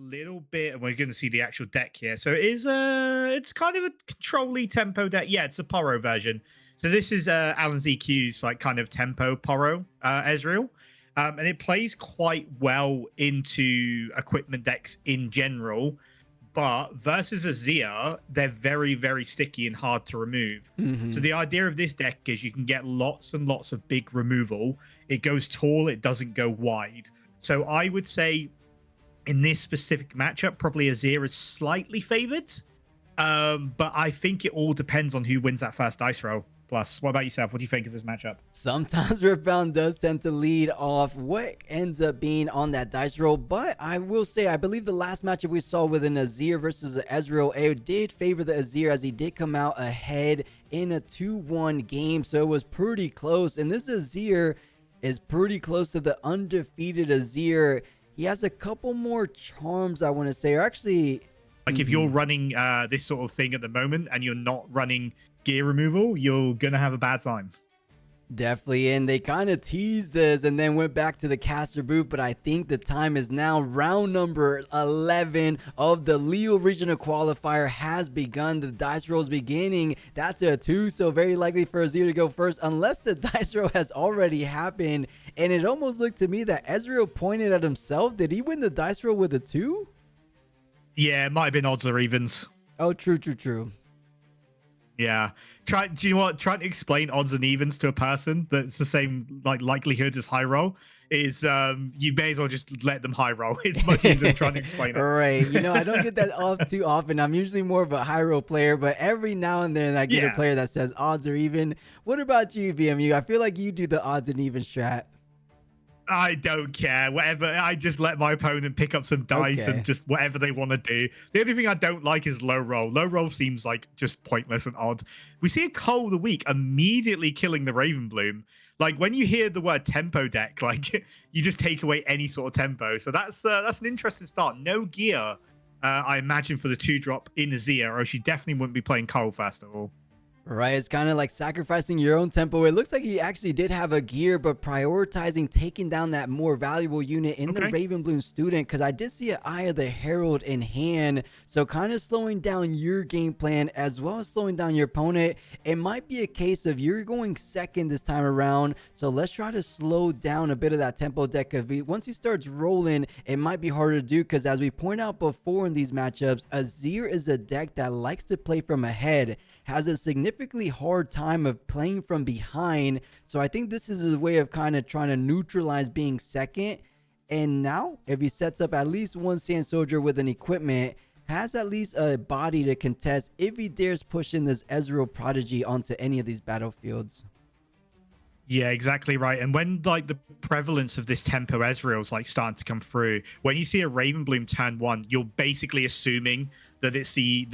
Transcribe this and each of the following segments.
little bit, and we're going to see the actual deck here. So it is it's kind of a control-y tempo deck. Yeah, it's a Poro version. So this is Alan ZQ's like kind of tempo Poro Ezreal. And it plays quite well into equipment decks in general. But versus Azir, they're very, very sticky and hard to remove. So the idea of this deck is you can get lots and lots of big removal. It goes tall, it doesn't go wide. So I would say in this specific matchup, probably Azir is slightly favored. But I think it all depends on who wins that first dice roll. Plus, what about yourself? What do you think of this matchup? Sometimes Riftbound does tend to lead off what ends up being on that dice roll, but I will say, I believe the last matchup we saw with an Azir versus an Ezreal, it did favor the Azir as he did come out ahead in a 2-1 game, so it was pretty close, and this Azir is pretty close to the undefeated Azir. He has a couple more charms, I want to say, or actually... Like if you're running this sort of thing at the moment and you're not running gear removal, you're gonna have a bad time. Definitely, and they kind of teased this and then went back to the caster booth, but I think the time is now. Round number 11 of the Lille Regional Qualifier has begun. The dice roll is beginning. That's a 2, so very likely for Azir to go first, unless the dice roll has already happened. And it almost looked to me that Ezreal pointed at himself. Did he win the dice roll with a 2? Yeah, it might have been odds or evens. Oh, true. Yeah. Do you know what? Trying to explain odds and evens to a person that's the same like likelihood as high roll is you may as well just let them high roll. It's much easier than trying to explain it. Right. You know, I don't get that off too often. I'm usually more of a high roll player, but every now and then I get a player that says odds or even. What about you, BMU? I feel like you do the odds and even strat. I don't care. Whatever. I just let my opponent pick up some dice and just whatever they want to do. The only thing I don't like is low roll. Low roll seems like just pointless and odd. We see a Cole of the week immediately killing the Ravenbloom. Like when you hear the word tempo deck, like you just take away any sort of tempo. So that's an interesting start. No gear, I imagine, for the 2-drop in Azir, or she definitely wouldn't be playing Cole first of all. Right, it's kind of like sacrificing your own tempo. It looks like he actually did have a gear, but prioritizing taking down that more valuable unit in the Ravenbloom student, because I did see an Eye of the Herald in hand. So kind of slowing down your game plan as well as slowing down your opponent. It might be a case of you're going second this time around, so let's try to slow down a bit of that tempo deck. Once he starts rolling, it might be harder to do, because as we point out before in these matchups, Azir is a deck that likes to play from ahead, has a significantly hard time of playing from behind. So I think this is a way of kind of trying to neutralize being second. And now if he sets up at least one Sand Soldier with an equipment, has at least a body to contest if he dares push in this Ezreal Prodigy onto any of these battlefields. Yeah, exactly right. And when like the prevalence of this tempo Ezreal is like starting to come through, when you see a Ravenbloom turn 1, you're basically assuming that it's the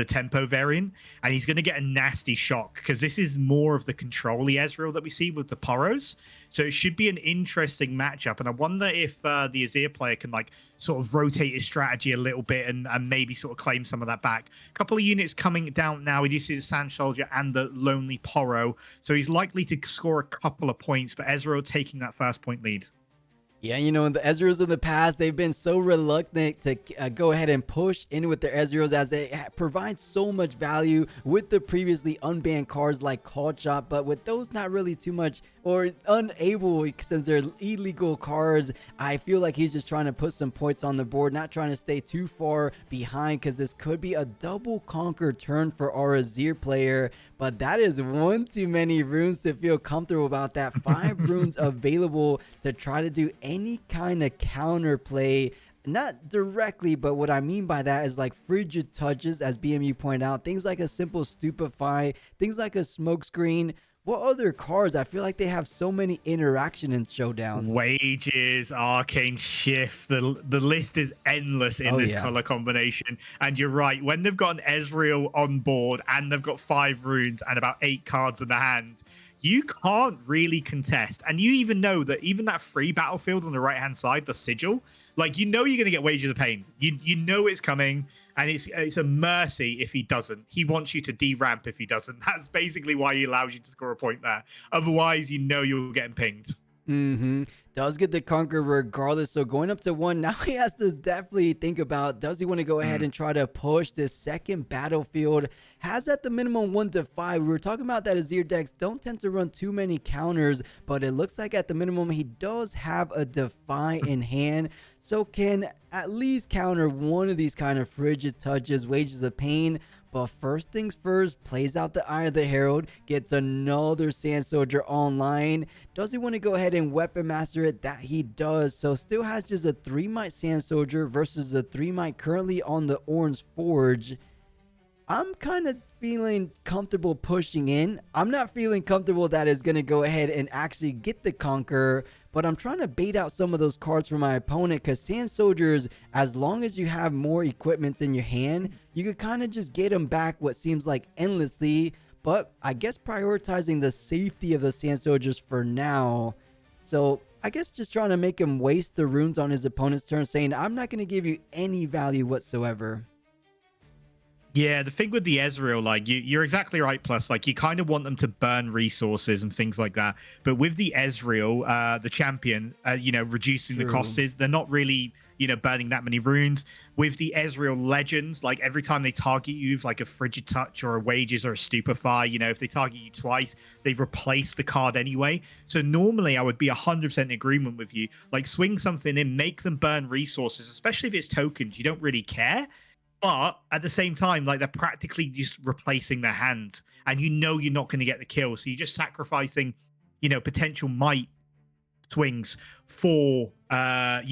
tempo variant, and he's going to get a nasty shock because this is more of the control-y Ezreal that we see with the Poros. So it should be an interesting matchup, and I wonder if the Azir player can like sort of rotate his strategy a little bit and maybe sort of claim some of that back. A couple of units coming down now. We do see the Sand Soldier and the Lonely Poro, so he's likely to score a couple of points, but Ezreal taking that first point lead. Yeah, you know, the Ezreals in the past, they've been so reluctant to go ahead and push in with their Ezreals as they provide so much value with the previously unbanned cards like Call Shot, but with those not really too much or unable, since they're illegal cards. I feel like he's just trying to put some points on the board, not trying to stay too far behind, because this could be a double conquer turn for our Azir player, but that is one too many runes to feel comfortable about that. 5 runes available to try to do any kind of counter play, not directly, but what I mean by that is like frigid touches, as BMU pointed out, things like a simple stupefy, things like a smoke screen. What other cards? I feel like they have so many interaction in showdowns. Wages, Arcane Shift. The list is endless in this color combination. And you're right. When they've got an Ezreal on board and they've got 5 runes and about 8 cards in the hand, you can't really contest. And you even know that even that free battlefield on the right-hand side, the sigil, like, you know you're going to get Wages of Pain. You know it's coming, and it's a mercy if he doesn't. He wants you to de-ramp if he doesn't. That's basically why he allows you to score a point there. Otherwise, you know you're getting pinged. Does get the conquer regardless. So going up to one, now he has to definitely think about, does he want to go ahead Mm. and try to push this second battlefield? Has at the minimum 1 to 5. We were talking about that Azir decks don't tend to run too many counters, but it looks like at the minimum he does have a Defy in hand. So can at least counter one of these kind of frigid touches, Wages of Pain. But first things first, plays out the Eye of the Herald, gets another Sand Soldier online. Does he want to go ahead and Weapon Master it? That he does. So still has just a 3-might Sand Soldier versus a 3-might currently on the Orange Forge. I'm kind of feeling comfortable pushing in. I'm not feeling comfortable that is going to go ahead and actually get the Conqueror, but I'm trying to bait out some of those cards for my opponent because Sand Soldiers, as long as you have more equipments in your hand, you could kind of just get them back what seems like endlessly, but I guess prioritizing the safety of the Sand Soldiers for now. So I guess just trying to make him waste the runes on his opponent's turn, saying, I'm not going to give you any value whatsoever. Yeah, the thing with the Ezreal, like you're exactly right. Plus, like you kind of want them to burn resources and things like that. But with the Ezreal, the champion, reducing the costs is they're not really, burning that many runes. With the Ezreal legends, like every time they target you with like a Frigid Touch or a Wages or a Stupefy, if they target you twice, they replace the card anyway. So normally I would be 100% in agreement with you. Like swing something in, make them burn resources, especially if it's tokens. You don't really care. But at the same time, like they're practically just replacing their hand, and you're not going to get the kill. So you're just sacrificing, potential might swings for, a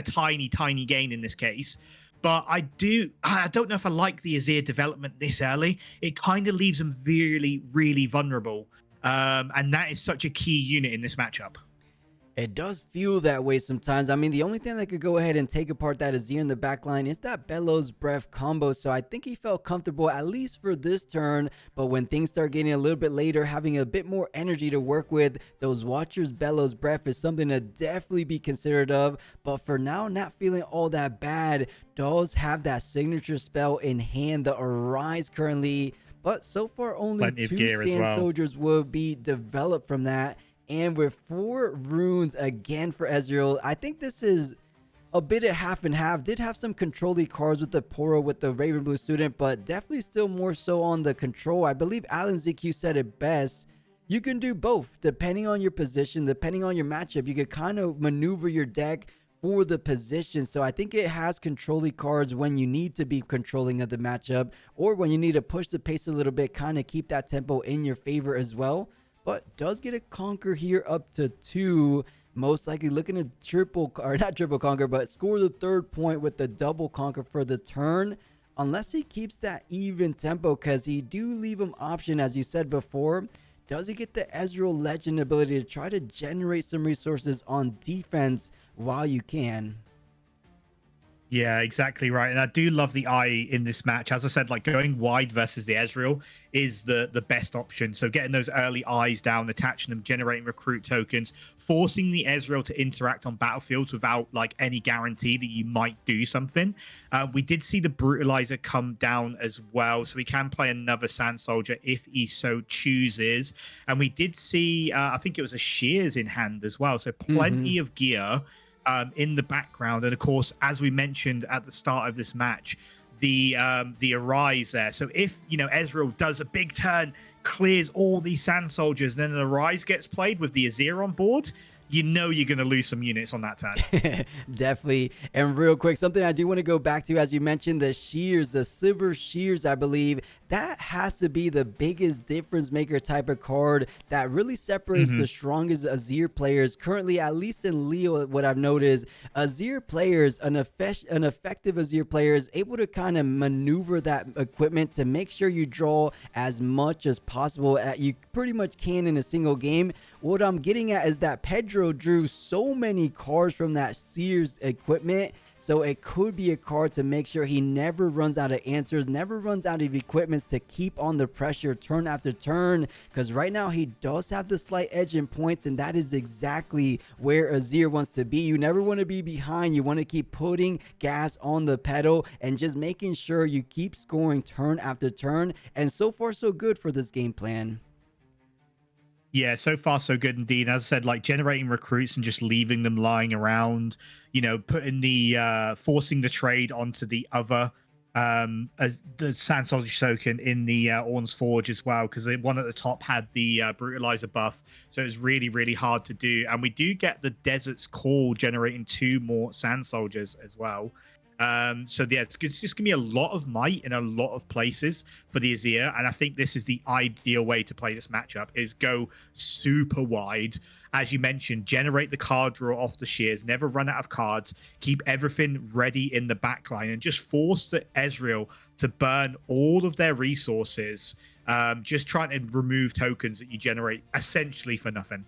tiny gain in this case. But I don't know if I like the Azir development this early. It kind of leaves them really, really vulnerable. And that is such a key unit in this matchup. It does feel that way sometimes. I mean, the only thing that could go ahead and take apart that Azir in the backline is that Bellows Breath combo. So I think he felt comfortable, at least for this turn. But when things start getting a little bit later, having a bit more energy to work with, those Watchers Bellows Breath is something to definitely be considered of. But for now, not feeling all that bad. Does have that signature spell in hand, the Arise currently. But so far, only two Sand Soldiers will be developed from that. And with 4 runes again for Ezreal, I think this is a bit of half and half. Did have some control-y cards with the Poro with the Raven Blue student, but definitely still more so on the control. I believe Alan ZQ said it best. You can do both depending on your position, depending on your matchup. You could kind of maneuver your deck for the position. So I think it has control-y cards when you need to be controlling of the matchup, or when you need to push the pace a little bit, kind of keep that tempo in your favor as well. But does get a conquer here up to 2. Most likely looking to not triple conquer, but score the 3rd point with the double conquer for the turn. Unless he keeps that even tempo, because he do leave him option, as you said before. Does he get the Ezreal legend ability to try to generate some resources on defense while you can? Yeah, exactly right. And I do love the eye in this match. As I said, like going wide versus the Ezreal is the best option. So getting those early eyes down, attaching them, generating recruit tokens, forcing the Ezreal to interact on battlefields without like any guarantee that you might do something. We did see the Brutalizer come down as well. So we can play another Sand Soldier if he so chooses. And we did see, I think it was a Shears in hand as well. So plenty of gear in the background. And of course, as we mentioned at the start of this match, the Arise there. So if Ezreal does a big turn, clears all these Sand Soldiers, then an Arise gets played with the Azir on board, you're going to lose some units on that turn. Definitely. And real quick, something I do want to go back to, as you mentioned, the Shears, the Silver Shears, I believe, that has to be the biggest difference maker type of card that really separates the strongest Azir players. Currently, at least in Lille, what I've noticed, Azir players, an effective Azir player is able to kind of maneuver that equipment to make sure you draw as much as possible that you pretty much can in a single game. What I'm getting at is that Pedro drew so many cards from that Sears equipment, so it could be a card to make sure he never runs out of answers, never runs out of equipments to keep on the pressure turn after turn, because right now he does have the slight edge in points, and that is exactly where Azir wants to be. You never want to be behind. You want to keep putting gas on the pedal and just making sure you keep scoring turn after turn, and so far so good for this game plan. Yeah, so far so good indeed. As I said, like generating recruits and just leaving them lying around, putting the forcing the trade onto the other the Sand Soldier Token in the Orn's Forge as well, because the one at the top had the Brutalizer buff, so it was really, really hard to do. And we do get the Desert's Call generating 2 more Sand Soldiers as well. So yeah, it's just gonna be a lot of might in a lot of places for the Azir, and I think this is the ideal way to play this matchup: is go super wide, as you mentioned, generate the card draw off the shears, never run out of cards, keep everything ready in the backline, and just force the Ezreal to burn all of their resources, just trying to remove tokens that you generate essentially for nothing.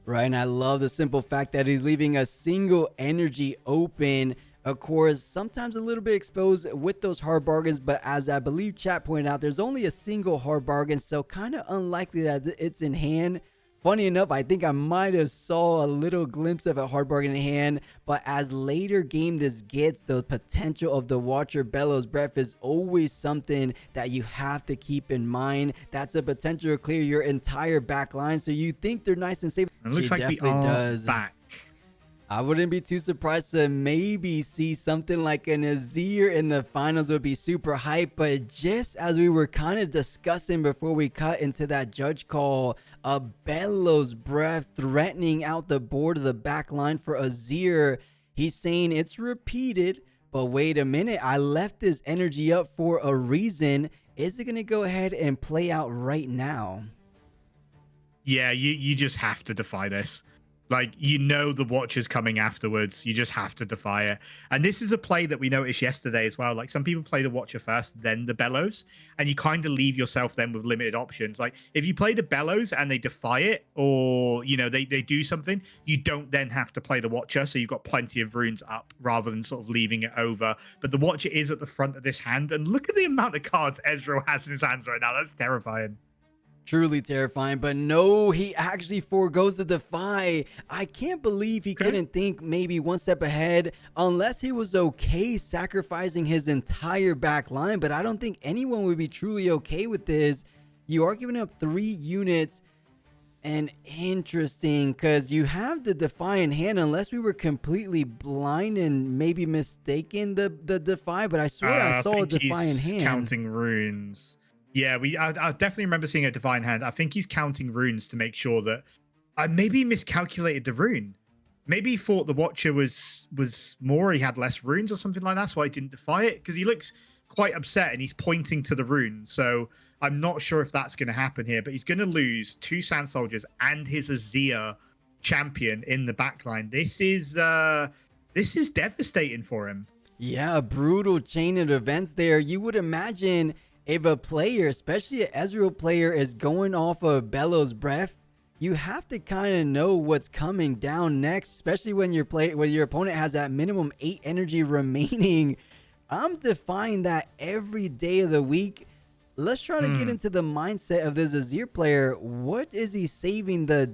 Right, and I love the simple fact that he's leaving a single energy open. Of course, sometimes a little bit exposed with those hard bargains, but as I believe chat pointed out, there's only a single hard bargain, so kind of unlikely that it's in hand. Funny enough, I think I might have saw a little glimpse of a hard bargain in hand, but as later game this gets, the potential of the Watcher Bellows Breath is always something that you have to keep in mind. That's a potential to clear your entire back line, so you think they're nice and safe. It looks like we are back. I wouldn't be too surprised to maybe see something like an Azir in the finals. Would be super hype, but just as we were kind of discussing before we cut into that judge call, a Bellows Breath threatening out the board of the back line for Azir. He's saying it's repeated, but wait a minute, I left this energy up for a reason. Is it going to go ahead and play out right now? Yeah, you just have to defy this. Like, the Watcher's coming afterwards. You just have to defy it. And this is a play that we noticed yesterday as well. Like, some people play the Watcher first, then the Bellows, and you kind of leave yourself then with limited options. Like, if you play the Bellows and they defy it, or, they do something, you don't then have to play the Watcher, so you've got plenty of runes up rather than sort of leaving it over. But the Watcher is at the front of this hand, and look at the amount of cards Ezreal has in his hands right now. That's terrifying. Truly terrifying, but no, he actually forgoes the defy. I can't believe he couldn't think maybe one step ahead, unless he was okay sacrificing his entire back line, but I don't think anyone would be truly okay with this. You are giving up 3 units, and interesting, because you have the defy in hand, unless we were completely blind and maybe mistaken the defy, but I swear I saw a defy in hand. Counting runes. Yeah, I definitely remember seeing a divine hand. I think he's counting runes to make sure that maybe he miscalculated the rune. Maybe he thought the Watcher was more, he had less runes or something like that, so I didn't defy it, because he looks quite upset and he's pointing to the rune. So I'm not sure if that's going to happen here, but he's going to lose 2 Sand Soldiers and his Azir champion in the backline. This is devastating for him. Yeah, a brutal chain of events there. You would imagine if a player, especially an Ezreal player, is going off of Bellows Breath, you have to kind of know what's coming down next, especially when your opponent has that minimum 8 energy remaining. I'm defying that every day of the week. Let's try to get into the mindset of this Azir player. What is he saving the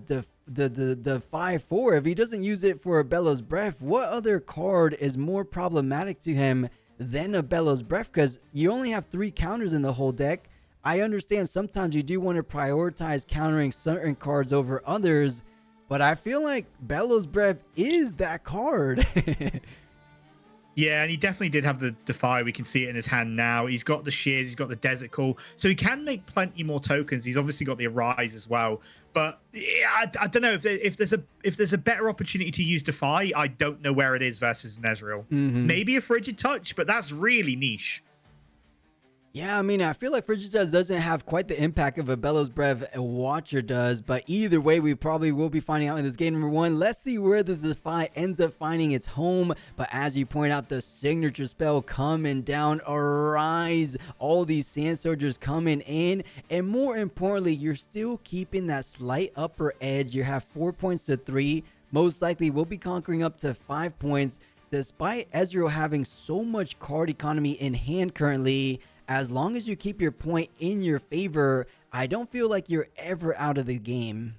defy for? If he doesn't use it for a Bellows Breath, what other card is more problematic to him than a Bellows Breath? Because you only have 3 counters in the whole deck. I understand sometimes you do want to prioritize countering certain cards over others, but I feel like Bellows Breath is that card. Yeah, and he definitely did have the defy. We can see it in his hand now. He's got the shears, he's got the desert call, so he can make plenty more tokens. He's obviously got the arise as well. But yeah, I don't know if there's a better opportunity to use defy. I don't know where it is versus an Ezreal. Maybe a frigid touch, but that's really niche. Yeah, I mean, I feel like Frigid Touch doesn't have quite the impact of a Bellows Breath a Watcher does, but either way, we probably will be finding out in this game number 1. Let's see where the defy ends up finding its home, but as you point out, the signature spell coming down, Arise, all these Sand Soldiers coming in, and more importantly, you're still keeping that slight upper edge. You have 4 points to 3, most likely will be conquering up to 5 points, despite Ezreal having so much card economy in hand currently. As long as you keep your point in your favor, I don't feel like you're ever out of the game.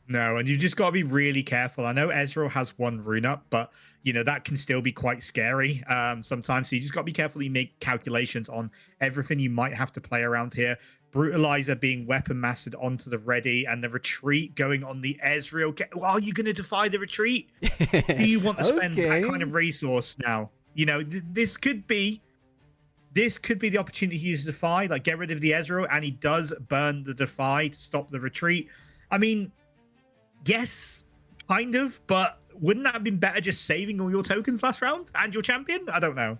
No, and you just got to be really careful. I know Ezreal has 1 rune up, but that can still be quite scary sometimes. So you just got to be careful. You make calculations on everything you might have to play around here. Brutalizer being weapon mastered onto the ready, and the retreat going on the Ezreal. Well, are you going to defy the retreat? Do you want to spend that kind of resource now? You know, this could be the opportunity to defy, like get rid of the Ezreal, and he does burn the defy to stop the retreat. I mean, yes, kind of, but wouldn't that have been better just saving all your tokens last round and your champion? I don't know.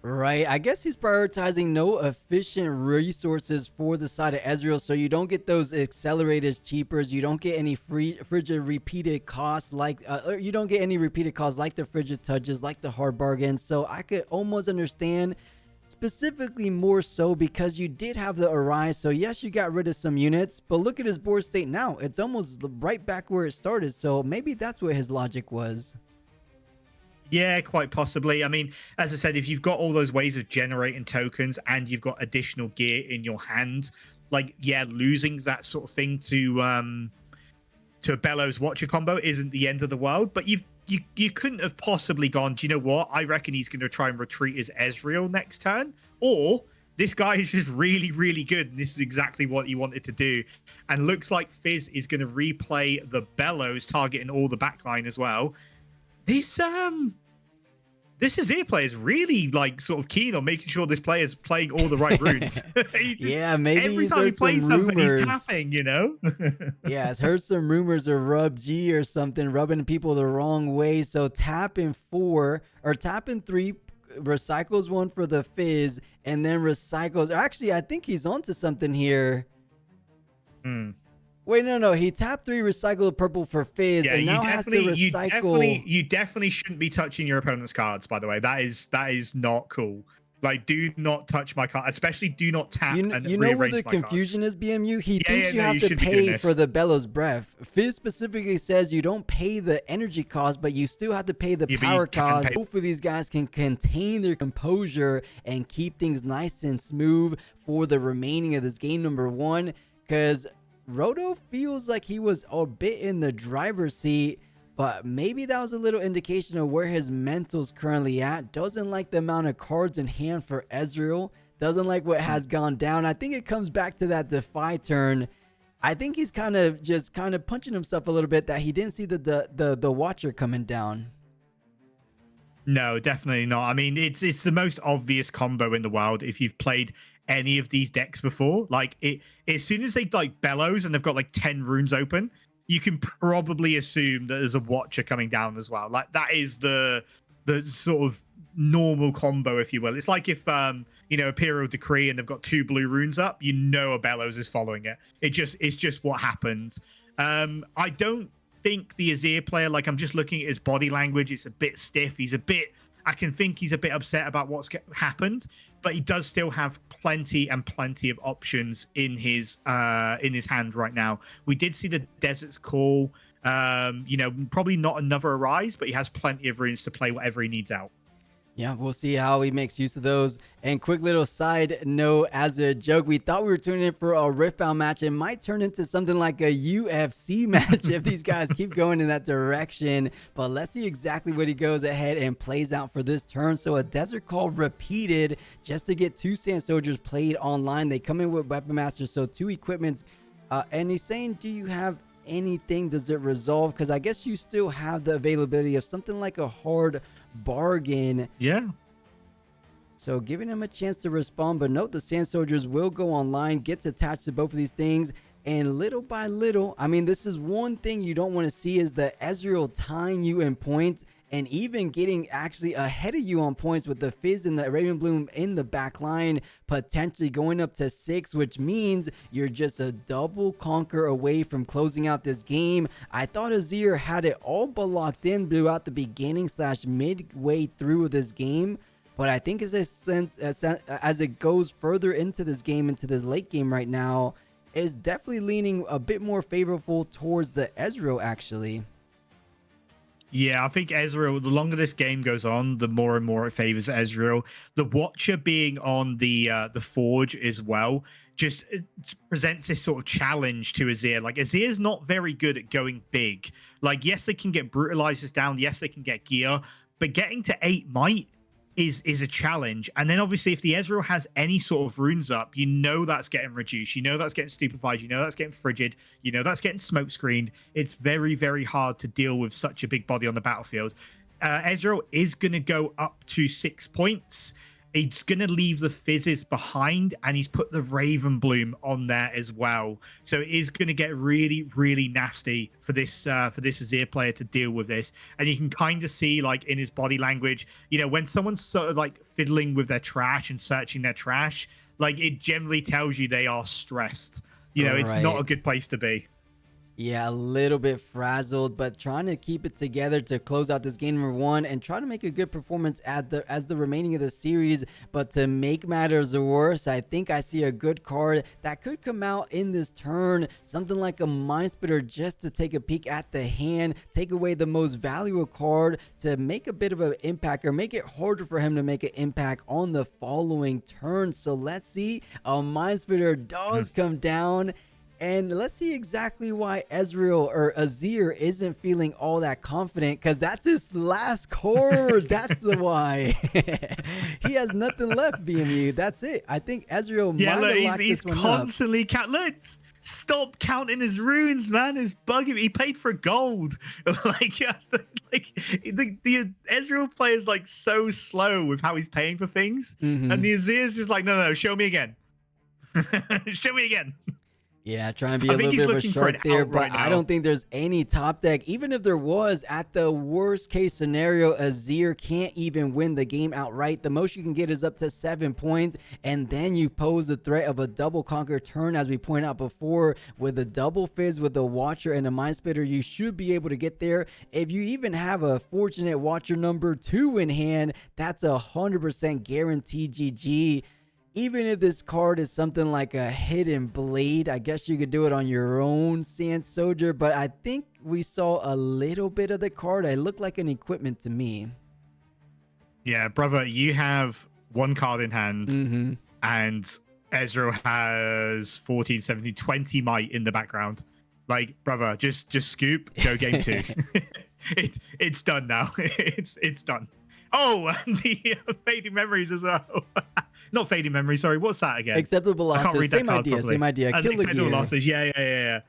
Right. I guess he's prioritizing no efficient resources for the side of Ezreal, so you don't get those accelerators cheapers. You don't get any frigid repeated costs like you don't get any repeated costs like the frigid touches, like the hard bargains. So I could almost understand, specifically more so because you did have the Arise. So yes, you got rid of some units, but look at his board state now. It's almost right back where it started. So maybe that's what his logic was. Yeah, quite possibly. I mean, as I said, if you've got all those ways of generating tokens and you've got additional gear in your hand, like, yeah, losing that sort of thing to a Bellows Watcher combo isn't the end of the world. But you couldn't have possibly gone, do you know what? I reckon he's going to try and retreat his Ezreal next turn. Or this guy is just really, really good, and this is exactly what he wanted to do. And looks like Fizz is going to replay the Bellows, targeting all the backline as well. This Azir player is really like sort of keen on making sure this player is playing all the right runes. Yeah, maybe every time he plays something, he's tapping, you know? Yeah, I've heard some rumors of Rub G or something, rubbing people the wrong way. So tapping 4 or tapping 3, recycles 1 for the Fizz, and then recycles. Actually, I think he's onto something here. Wait, no. He tapped 3, recycled purple for Fizz, and now has to recycle. You definitely shouldn't be touching your opponent's cards, by the way. That is not cool. Like, do not touch my card. Especially do not tap and rearrange my cards. You know where the confusion is, BMU? He thinks you have to pay for the Bellows Breath. Fizz specifically says you don't pay the energy cost, but you still have to pay the power cost. Hopefully these guys can contain their composure and keep things nice and smooth for the remaining of this game number 1, because Roto feels like he was a bit in the driver's seat, but maybe that was a little indication of where his mental's currently at. Doesn't like the amount of cards in hand for Ezreal. Doesn't like what has gone down. I think it comes back to that defy turn. I think he's kind of punching himself a little bit that he didn't see the Watcher coming down. No, definitely not. I mean, it's the most obvious combo in the world if you've played any of these decks before. Like, as soon as they like Bellows and they've got like 10 runes open, you can probably assume that there's a Watcher coming down as well. Like, that is the sort of normal combo, if you will. It's like if Imperial Decree and they've got 2 blue runes up, you know a Bellows is following it. It's just what happens. I don't think the Azir player, like, I'm just looking at his body language, it's a bit stiff. I can think he's a bit upset about what's happened, but he does still have plenty of options in his hand right now. We did see the Desert's Call, probably not another Arise, but he has plenty of runes to play whatever he needs out. Yeah, we'll see how he makes use of those. And quick little side note, as a joke, we thought we were tuning in for a Riftbound match. It might turn into something like a UFC match if these guys keep going in that direction. But let's see exactly what he goes ahead and plays out for this turn. So a Desert Call repeated just to get 2 Sand Soldiers played online. They come in with Weapon Masters, so 2 equipments. And he's saying, do you have anything? Does it resolve? Because I guess you still have the availability of something like a hard bargain. Yeah. So giving him a chance to respond, but note the Sand Soldiers will go online, gets attached to both of these things, and little by little, I mean, this is one thing you don't want to see is the Ezreal tying you in points and even getting actually ahead of you on points with the Fizz and the Raven Bloom in the back line, potentially going up to 6, which means you're just a double conquer away from closing out this game. I thought Azir had it all but locked in throughout the beginning / midway through this game, but I think as it goes further into this game, into this late game right now, is definitely leaning a bit more favorable towards the Ezreal actually. Yeah, I think Ezreal, the longer this game goes on, the more and more it favors Ezreal. The Watcher being on the Forge as well just presents this sort of challenge to Azir. Like, Azir's not very good at going big. Like, yes, they can get brutalizers down. Yes, they can get gear. But getting to 8 might is a challenge. And then obviously if the Ezreal has any sort of runes up, you know that's getting reduced, you know that's getting stupefied, you know that's getting frigid, you know that's getting smoke screened. It's very, very hard to deal with such a big body on the battlefield. Ezreal is going to go up to 6 points. He's going to leave the fizzes behind, and he's put the Raven Bloom on there as well. So it is going to get really, really nasty for this Azir player to deal with this. And you can kind of see, like, in his body language, you know, when someone's sort of like fiddling with their trash and searching their trash, like, it generally tells you they are stressed. You know, it's not a good place to be. Yeah, a little bit frazzled, but trying to keep it together to close out this game number 1 and try to make a good performance as the remaining of the series. But to make matters worse, I think I see a good card that could come out in this turn. Something like a Mind Splitter just to take a peek at the hand, take away the most valuable card to make a bit of an impact or make it harder for him to make an impact on the following turn. So let's see, a Mind Splitter does come down. And let's see exactly why Ezreal or Azir isn't feeling all that confident, because that's his last card. That's the why. He has nothing left, BMU. That's it. I think Ezreal might have locked he's this one constantly look, stop counting his runes, man. It's bugging me. He paid for gold. like the Ezreal player is like so slow with how he's paying for things. And the Azir is just like, no, show me again. Show me again. Yeah, try and be a little bit of a shark there, but I don't think there's any top deck. Even if there was, at the worst case scenario, Azir can't even win the game outright. The most you can get is up to 7 points, and then you pose the threat of a double conquer turn, as we pointed out before, with a double fizz, with a Watcher and a Mind Splitter. You should be able to get there. If you even have a Fortunate Watcher number 2 in hand, that's 100% guaranteed GG. Even if this card is something like a Hidden Blade, I guess you could do it on your own, Sand Soldier, but I think we saw a little bit of the card. It looked like an equipment to me. Yeah, brother, you have one card in hand, and Ezreal has 14, 17, 20 might in the background. Like, brother, just scoop, go game 2. It's done now. It's done. Oh, and the Fading Memories as well. Not Fading Memories, sorry. What's that again? Acceptable losses. Same idea. Kill acceptable losses. Yeah.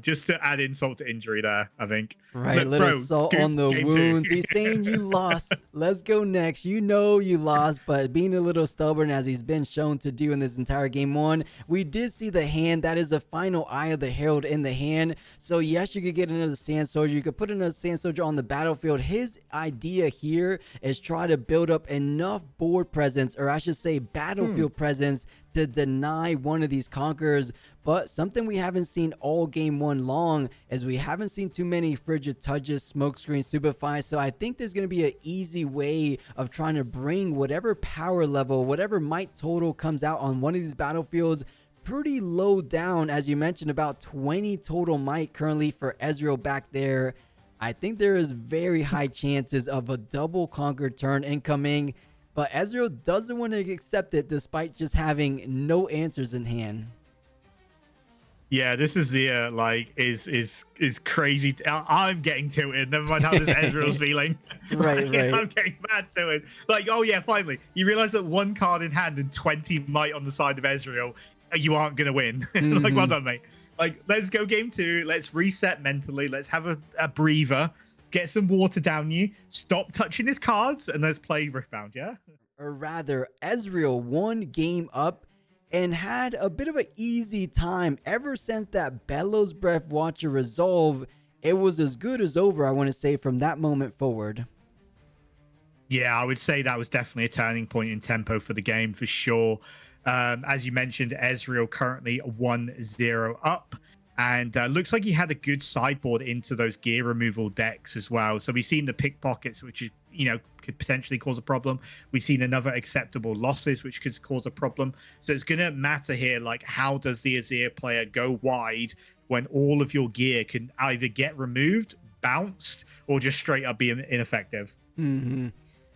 Just to add insult to injury there, I think. Right, little salt on the wounds. He's saying you lost. Let's go next. You know you lost, but being a little stubborn, as he's been shown to do in this entire game 1. We did see the hand. That is the final Eye of the Herald in the hand. So yes, you could get another Sand Soldier. You could put another Sand Soldier on the battlefield. His idea here is try to build up enough board presence, or I should say battlefield presence, to deny one of these conquerors. But something we haven't seen all game 1 long is we haven't seen too many frigid touches, smokescreen, stupefy. So I think there's going to be an easy way of trying to bring whatever power level, whatever might total comes out on one of these battlefields pretty low down. As you mentioned, about 20 total might currently for Ezreal back there. I think there is very high chances of a double conquer turn incoming, but Ezreal doesn't want to accept it despite just having no answers in hand. Yeah, this Azir is crazy. I'm getting tilted. Never mind how this Ezreal's feeling. Right. I'm getting mad tilted. Like, oh yeah, finally. You realize that one card in hand and 20 might on the side of Ezreal, you aren't going to win. Like, well done, mate. Like, let's go game 2. Let's reset mentally. Let's have a breather. Let's get some water down you. Stop touching his cards and let's play Riftbound, yeah? Or rather, Ezreal 1 game up and had a bit of an easy time ever since that Bellows Breath Watcher resolve. It was as good as over, I want to say, from that moment forward. Yeah, I would say that was definitely a turning point in tempo for the game, for sure. As you mentioned, Ezreal currently 1-0 up. And looks like he had a good sideboard into those gear removal decks as well. So we've seen the pickpockets, which is, you know, could potentially cause a problem. We've seen another acceptable losses, which could cause a problem. So it's going to matter here, like, how does the Azir player go wide when all of your gear can either get removed, bounced, or just straight up be ineffective?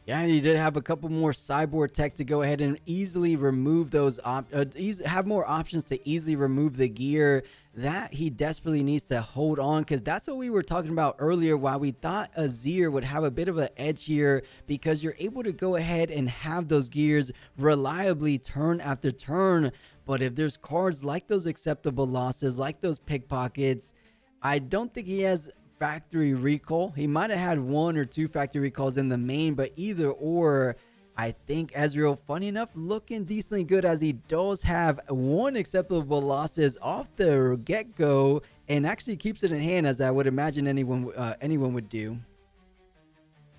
Yeah, and he did have a couple more cyborg tech to go ahead and easily remove those have more options to easily remove the gear that he desperately needs to hold on, because that's what we were talking about earlier, why we thought Azir would have a bit of an edge here, because you're able to go ahead and have those gears reliably turn after turn. But if there's cards like those acceptable losses, like those pickpockets, I don't think he has factory recall. He might have had 1 or 2 factory recalls in the main, but either or, I think Ezreal, funny enough, looking decently good, as he does have 1 acceptable losses off the get-go, and actually keeps it in hand, as I would imagine anyone would do.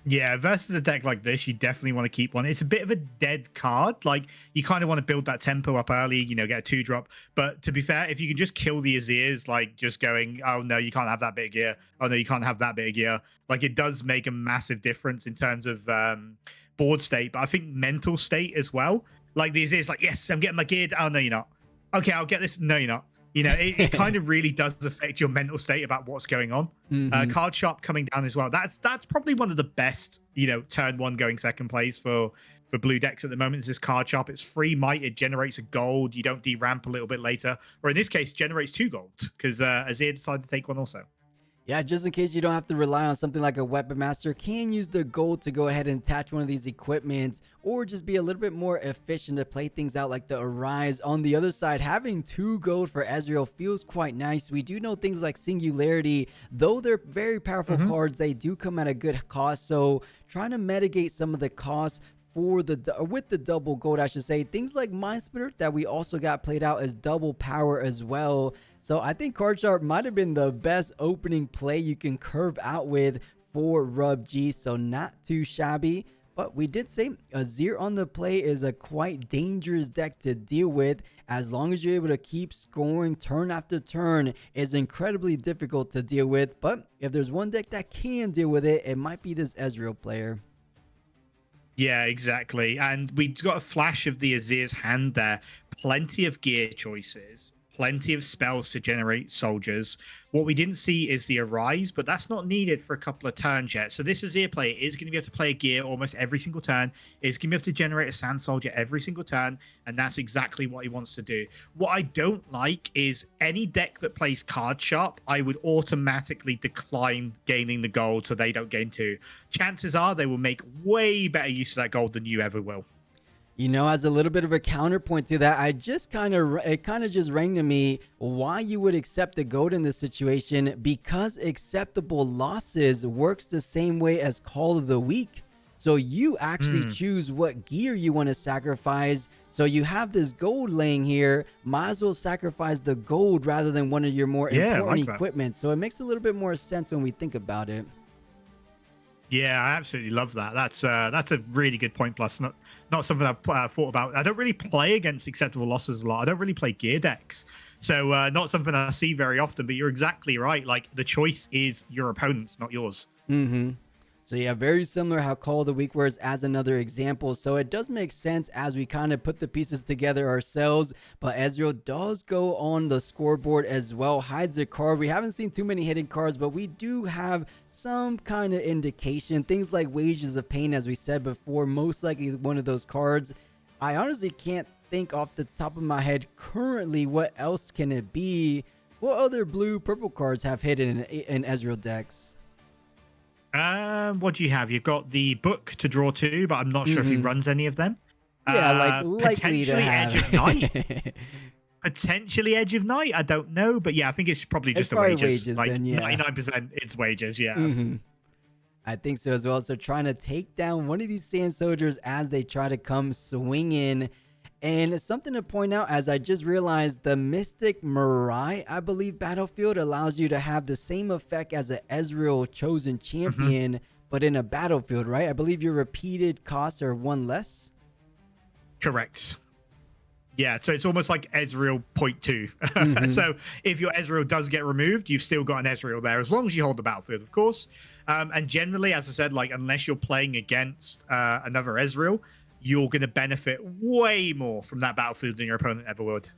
Yeah, versus a deck like this, you definitely want to keep one. It's a bit of a dead card. Like, you kind of want to build that tempo up early, you know, get a 2-drop. But to be fair, if you can just kill the Azirs, like just going, oh no, you can't have that bit of gear. Oh no, you can't have that bit of gear. Like, it does make a massive difference in terms of board state, but I think mental state as well. Like, the Azirs, like, yes, I'm getting my gear. Oh no, you're not. Okay, I'll get this. No, you're not. You know, it kind of really does affect your mental state about what's going on. Card sharp coming down as well. That's probably one of the best, you know, turn 1 going second plays for blue decks at the moment. Is this card sharp? It's free might. It generates a gold. You don't deramp a little bit later, or in this case, generates 2 gold because Azir decided to take 1 also. Yeah, just in case you don't have to rely on something like a Weapon Master, can use the gold to go ahead and attach one of these equipments, or just be a little bit more efficient to play things out like the Arise. On the other side, having 2 gold for Ezreal feels quite nice. We do know things like Singularity, though they're very powerful cards, they do come at a good cost, so trying to mitigate some of the costs for with the double gold, I should say. Things like Mind Splitter that we also got played out as double power as well. So I think card sharp might have been the best opening play you can curve out with for Rub G, so not too shabby. But we did say Azir on the play is a quite dangerous deck to deal with. As long as you're able to keep scoring turn after turn, is incredibly difficult to deal with. But if there's one deck that can deal with it, it might be this Ezreal player. Yeah, exactly. And we got a flash of the Azir's hand there. Plenty of gear choices, plenty of spells to generate soldiers. What we didn't see is the Arise, but that's not needed for a couple of turns yet. So this Azir player is going to be able to play a gear almost every single turn. Is going to be able to generate a sand soldier every single turn, and that's exactly what he wants to do. What I don't like is any deck that plays card sharp, I would automatically decline gaining the gold so they don't gain 2. Chances are they will make way better use of that gold than you ever will. You know, as a little bit of a counterpoint to that, it kind of just rang to me why you would accept the gold in this situation, because acceptable losses works the same way as Call of the Week. So you actually choose what gear you want to sacrifice. So you have this gold laying here, might as well sacrifice the gold rather than one of your more important equipment. So it makes a little bit more sense when we think about it. Yeah, I absolutely love that. That's a really good point. Plus, not something I've thought about. I don't really play against acceptable losses a lot. I don't really play gear decks, so not something I see very often. But you're exactly right. Like, the choice is your opponent's, not yours. So yeah, very similar how Call of the Week works as another example. So it does make sense as we kind of put the pieces together ourselves. But Ezreal does go on the scoreboard as well, hides a card. We haven't seen too many hidden cards, but we do have some kind of indication. Things like Wages of Pain, as we said before, most likely one of those cards. I honestly can't think off the top of my head currently what else can it be. What other blue purple cards have hidden in Ezreal decks? What do you have? You've got the book to draw 2, but I'm not sure if he runs any of them. Yeah, likely to have. Edge of Night. Potentially Edge of Night. I don't know, but yeah, I think it's probably just the wages. Like, then, yeah. 99% it's wages. Yeah. I think so as well. So trying to take down one of these sand soldiers as they try to come swinging. And something to point out, as I just realized, the Mystic Mirai, I believe, battlefield allows you to have the same effect as an Ezreal chosen champion, but in a battlefield, right? I believe your repeated costs are 1 less. Correct. Yeah, so it's almost like Ezreal 0.2. So if your Ezreal does get removed, you've still got an Ezreal there, as long as you hold the battlefield, of course. And generally, as I said, like, unless you're playing against another Ezreal, you're going to benefit way more from that battlefield than your opponent ever would.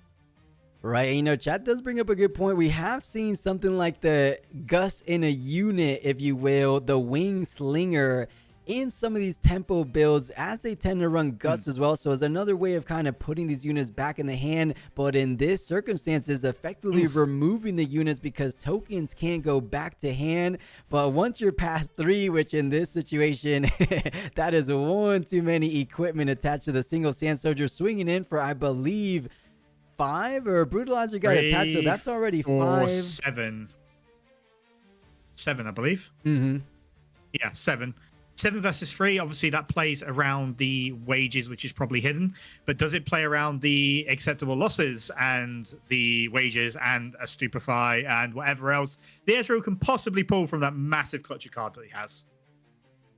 Right. You know, chat does bring up a good point. We have seen something like the Gus in a unit, if you will, the Wing Slinger in some of these tempo builds, as they tend to run Gust as well. So it's another way of kind of putting these units back in the hand. But in this circumstances, effectively removing the units because tokens can't go back to hand. But once you're past 3, which in this situation, that is one too many equipment attached to the single Sand Soldier, swinging in for, I believe, 5, or Brutalizer got attached. So that's already 5. 7, I believe. Yeah, 7. 7 versus 3, obviously that plays around the wages, which is probably hidden, but does it play around the acceptable losses and the wages and a Stupefy and whatever else the Ezreal can possibly pull from that massive clutcher card that he has?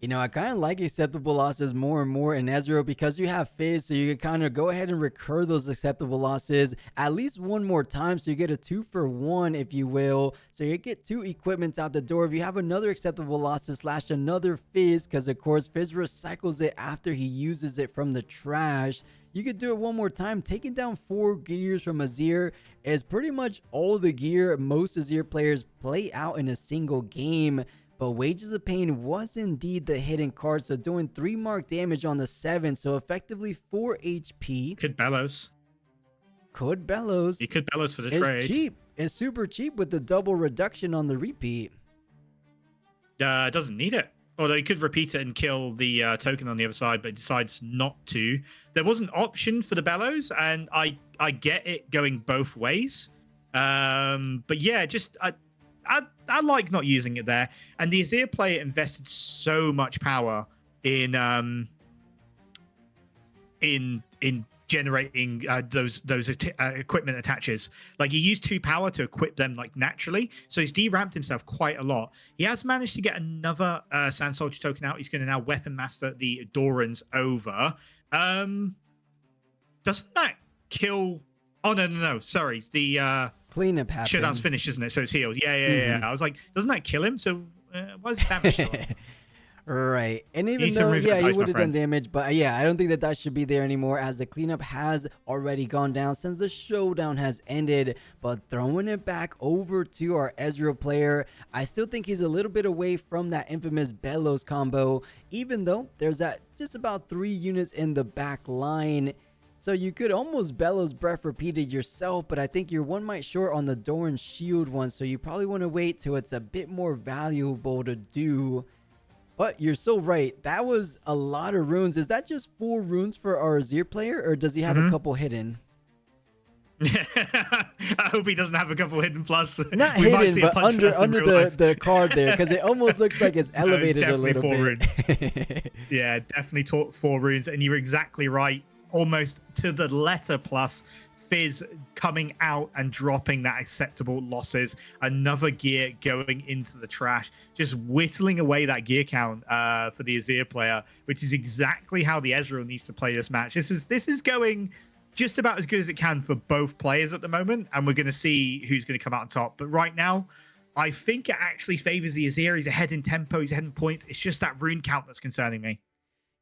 You know, I kind of like acceptable losses more and more in Ezreal because you have Fizz, so you can kind of go ahead and recur those acceptable losses at least one more time, so you get a 2-for-1, if you will. So you get 2 equipments out the door. If you have another acceptable losses / another Fizz, because of course Fizz recycles it after he uses it from the trash, you could do it one more time. Taking down 4 gears from Azir is pretty much all the gear most Azir players play out in a single game. But Wages of Pain was indeed the hidden card, so doing 3 mark damage on the 7, so effectively 4 HP. Could Bellows. Could Bellows. You could Bellows for the it's trade. Cheap. It's super cheap with the double reduction on the repeat. Doesn't need it. Although he could repeat it and kill the token on the other side, but decides not to. There was an option for the Bellows, and I get it going both ways. But yeah, just... I like not using it there, and the Azir player invested so much power in generating those equipment attaches. Like, he used 2 power to equip them like naturally, so he's deramped himself quite a lot. He has managed to get another Sand Soldier token out. He's going to now Weapon Master the Doran's over. Doesn't that kill? Oh no! Sorry, the cleanup happened. Shutdown's finished, isn't it? So it's healed. Yeah. I was like, doesn't that kill him? So why is the damage still on? Right. And even though, yeah, he would have done damage, but yeah, I don't think that dice should be there anymore, as the cleanup has already gone down since the showdown has ended. But throwing it back over to our Ezreal player, I still think he's a little bit away from that infamous Bellows combo, even though there's that just about 3 units in the back line. So you could almost Bellows Breath repeated yourself, but I think you're 1 might short on the Doran Shield one, so you probably want to wait till it's a bit more valuable to do. But you're so right. That was a lot of runes. Is that just 4 runes for our Azir player, or does he have a couple hidden? I hope he doesn't have a couple hidden plus. Not hidden, but under the card there, because it almost looks like it's elevated a little bit. Runes. Yeah, definitely 4 runes, and you're exactly right. Almost to the letter plus. Fizz coming out and dropping that acceptable losses, another gear going into the trash, just whittling away that gear count for the Azir player, which is exactly how the Ezreal needs to play this match. This is going just about as good as it can for both players at the moment, and we're going to see who's going to come out on top. But right now, I think it actually favors the Azir. He's ahead in tempo, he's ahead in points. It's just that rune count that's concerning me.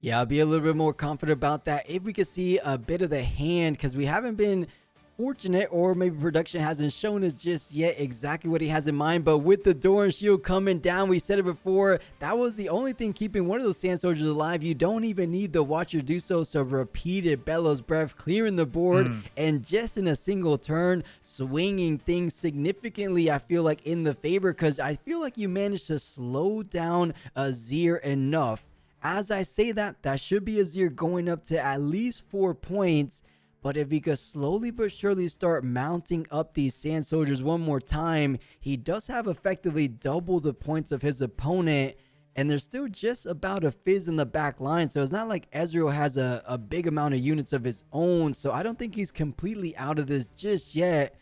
Yeah, I'll be a little bit more confident about that if we could see a bit of the hand, because we haven't been fortunate, or maybe production hasn't shown us just yet exactly what he has in mind. But with the Doran Shield coming down, we said it before, that was the only thing keeping one of those Sand Soldiers alive. You don't even need the Watcher do so. So repeated Bellows Breath, clearing the board, and just in a single turn, swinging things significantly, I feel like, in the favor, because I feel like you managed to slow down Azir enough. As I say that, that should be Azir going up to at least 4 points. But if he could slowly but surely start mounting up these Sand Soldiers one more time, he does have effectively double the points of his opponent. And there's still just about a Fizz in the back line. So it's not like Ezreal has a big amount of units of his own. So I don't think he's completely out of this just yet.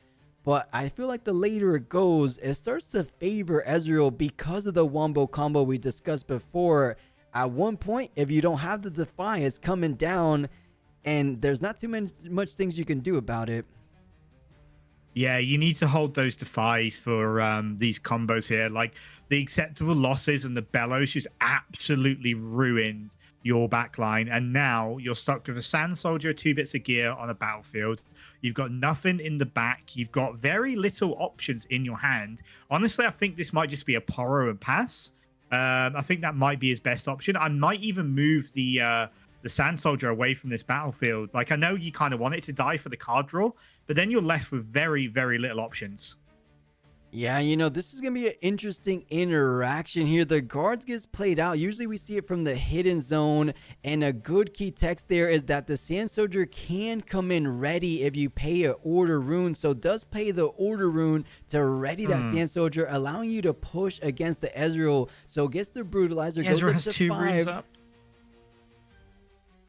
But I feel like the later it goes, it starts to favor Ezreal because of the Wombo combo we discussed before. At one point, if you don't have the Defy, it's coming down, and there's not too much things you can do about it. Yeah, you need to hold those Defies for these combos here. Like, the acceptable losses and the Bellows just absolutely ruined your backline, and now you're stuck with a Sand Soldier, 2 bits of gear on a battlefield. You've got nothing in the back. You've got very little options in your hand. Honestly, I think this might just be a Poro and pass. I think that might be his best option. I might even move the Sand Soldier away from this battlefield. Like, I know you kind of want it to die for the card draw, but then you're left with very, very little options. Yeah, this is going to be an interesting interaction here. The guards gets played out. Usually we see it from the hidden zone, and a good key text there is that the Sand Soldier can come in ready if you pay an order rune. So does pay the order rune to ready that Sand Soldier, allowing you to push against the Ezreal. So gets the Brutalizer, goes Ezreal up has to 2 runes 5. up.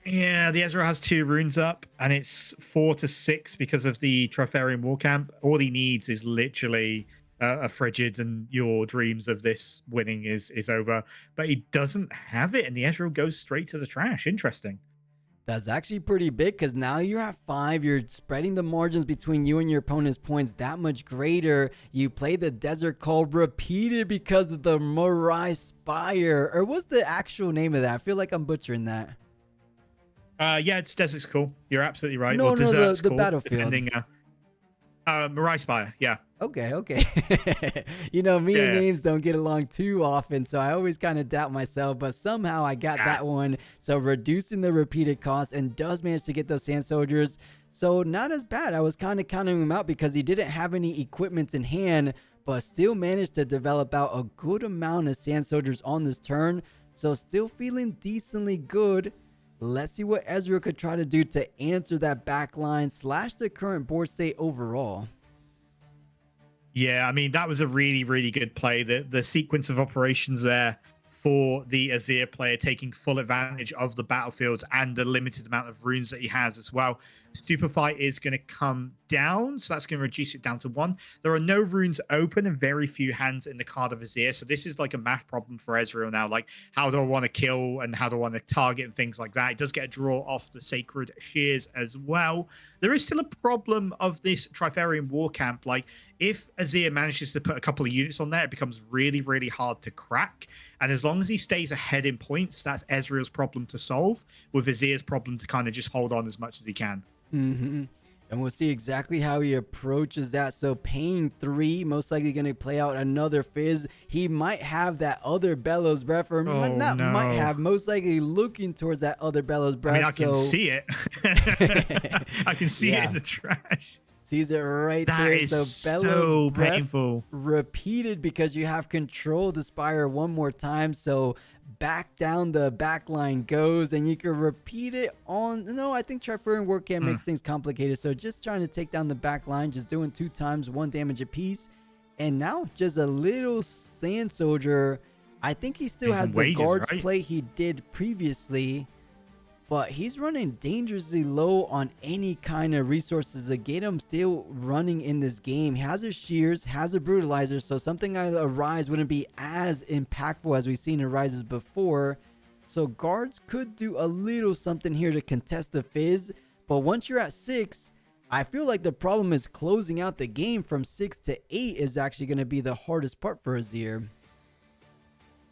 Yeah, the Ezreal has 2 runes up, and it's 4 to 6 because of the Trifarian War Camp. All he needs is literally a Frigid, and your dreams of this winning is over. But he doesn't have it, and the Ezreal goes straight to the trash. Interesting. That's actually pretty big, because now you're at 5. You're spreading the margins between you and your opponent's points that much greater. You play the Desert Call repeated because of the Mirai Spire. Or what's the actual name of that? I feel like I'm butchering that. Yeah, it's Desert's Call. You're absolutely right. No, or Desert's the Call, battlefield. depending. Mirai Spire, yeah. Okay. Me and names don't get along too often, so I always kind of doubt myself, but somehow I got that one. So reducing the repeated cost, and does manage to get those Sand Soldiers. So not as bad. I was kind of counting him out because he didn't have any equipment in hand, but still managed to develop out a good amount of Sand Soldiers on this turn. So still feeling decently good. Let's see what Ezreal could try to do to answer that backline / the current board state overall. Yeah, I mean, that was a really, really good play. The sequence of operations there for the Azir player, taking full advantage of the battlefield and the limited amount of runes that he has as well. Stupefy is going to come down, so that's going to reduce it down to 1. There are no runes open and very few hands in the card of Azir, so this is like a math problem for Ezreal now. Like, how do I want to kill and how do I want to target and things like that. It does get a draw off the Sacred Shears as well. There is still a problem of this Trifarian War Camp. Like, if Azir manages to put a couple of units on there, it becomes really, really hard to crack. And as long as he stays ahead in points, that's Ezreal's problem to solve, with Azir's problem to kind of just hold on as much as he can. And we'll see exactly how he approaches that. So paying 3, most likely going to play out another Fizz. He might have that other Bellows Breath, or might have, most likely looking towards that other Bellows Breath. I mean, I can see it. I can see it in the trash. Sees it right there. That is so painful. Repeated because you have control of the Spire one more time. So back down the back line goes, and you can repeat it on. No, I think Trifarian War Camp makes things complicated. So just trying to take down the back line, just doing 2 times, 1 damage apiece. And now just a little Sand Soldier. I think he still has the guards play he did previously, but he's running dangerously low on any kind of resources to get him still running in this game. He has a Shears, has a Brutalizer, so something like a Rise wouldn't be as impactful as we've seen in Rises before. So guards could do a little something here to contest the Fizz, but once you're at 6, I feel like the problem is closing out the game from 6 to 8 is actually going to be the hardest part for Azir.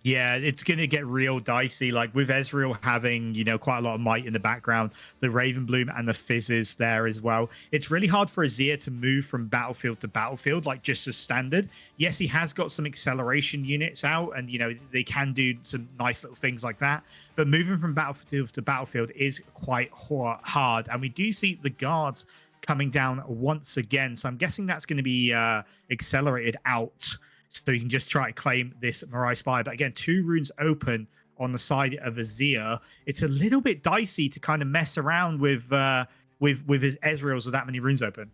Yeah, it's going to get real dicey. Like, with Ezreal having, quite a lot of might in the background, the Raven Bloom and the Fizzes there as well. It's really hard for Azir to move from battlefield to battlefield, like just as standard. Yes, he has got some acceleration units out, and, they can do some nice little things like that. But moving from battlefield to battlefield is quite hard. And we do see the guards coming down once again. So I'm guessing that's going to be accelerated out, so you can just try to claim this Mirai Spire. But again, 2 runes open on the side of Azir. It's a little bit dicey to kind of mess around with his Ezreals with that many runes open.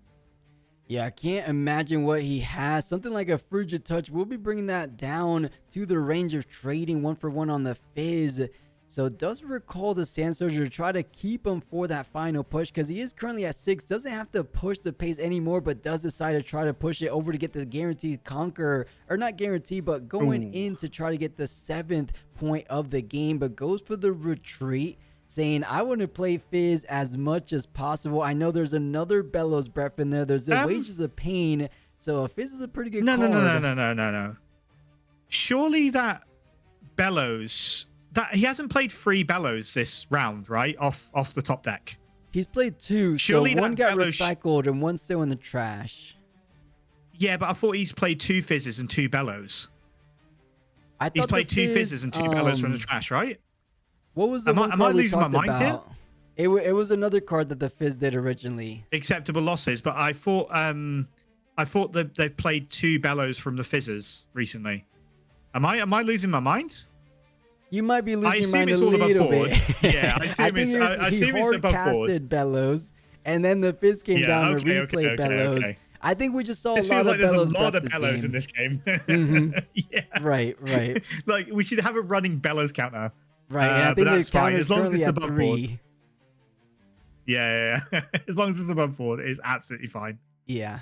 Yeah, I can't imagine what he has. Something like a Frigid Touch. We'll be bringing that down to the range of trading 1-for-1 on the Fizz. So it does recall the Sand Soldier to try to keep him for that final push, because he is currently at 6. Doesn't have to push the pace anymore, but does decide to try to push it over to get the guaranteed conquer. Or not guaranteed, but going in to try to get the 7th point of the game. But goes for the retreat, saying, I want to play Fizz as much as possible. I know there's another Bellows Breath in there. There's the Wages of Pain. So Fizz is a pretty good card. No. Surely that Bellows... That he hasn't played 3 Bellows this round, right? Off the top deck. He's played 2. Surely so one got recycled and one's still in the trash. Yeah, but I thought he's played 2 Fizzes and 2 Bellows. I He's thought played the two Fizz, fizzes and two bellows from the trash, right? What was the one Am I card we losing my talked mind here? about? It was another card that the Fizz did originally. Acceptable losses, but I thought that they played two bellows from the fizzes recently. Am I losing my mind? You might be losing I your assume mind it's a all above little board. bit. Yeah, I assume think it's above board. casted bellows, and then the Fizz came down to replay bellows. Okay. I think we just saw This a lot feels of like there's a bellows lot of breath bellows in game. this game. Mhm. Yeah. Right. Like we should have a running bellows counter. Right, and I but think the that's fine counter is as long as currently it's at above board. 3. Yeah. As long as it's above board, it's absolutely fine. Yeah.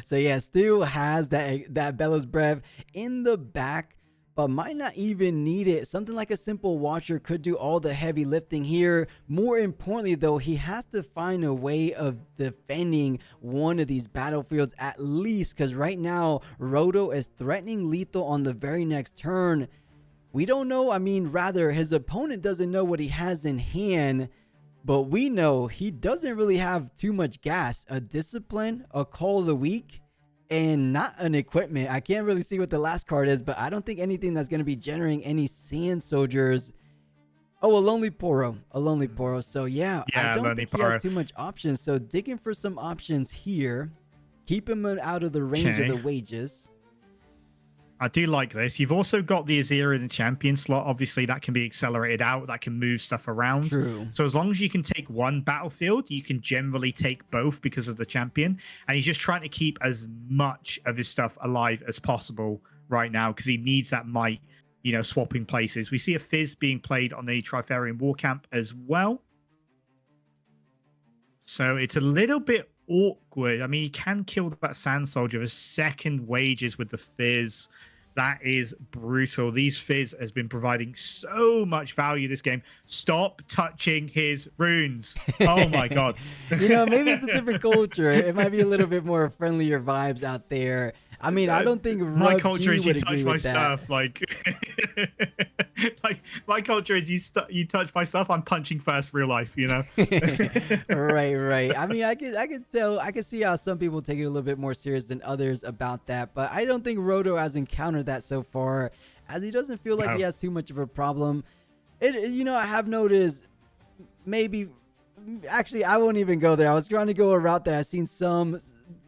So yeah, still has that bellows breath in the back, but might not even need it. Something like a simple watcher could do all the heavy lifting here. More importantly though, he has to find a way of defending one of these battlefields at least, because right now Roto is threatening lethal on the very next turn. We don't know, rather his opponent doesn't know what he has in hand, but we know he doesn't really have too much gas. A discipline, a call of the week, and not an equipment. I can't really see what the last card is, but I don't think anything that's going to be generating any sand soldiers. Oh, a lonely Poro. So yeah, I don't think he has too much options. So digging for some options here. Keep him out of the range of the wages. I do like this. You've also got the Azir in the champion slot. Obviously, that can be accelerated out. That can move stuff around. True. So as long as you can take one battlefield, you can generally take both because of the champion. And he's just trying to keep as much of his stuff alive as possible right now because he needs that might, swapping places. We see a Fizz being played on the Trifarian War Camp as well. So it's a little bit awkward. He can kill that Sand Soldier. A second wages with the Fizz. That is brutal. These Fizz has been providing so much value this game. Stop touching his runes. Oh my god. Maybe it's a different culture. It might be a little bit more friendlier vibes out there. I don't think my culture is you touch my that. stuff. Like my culture is you touch my stuff. I'm punching first, real life. Right. I can see how some people take it a little bit more serious than others about that, but I don't think Roto has encountered that so far, as he doesn't feel like he has too much of a problem. I have noticed actually I won't even go there. I was trying to go a route that I've seen some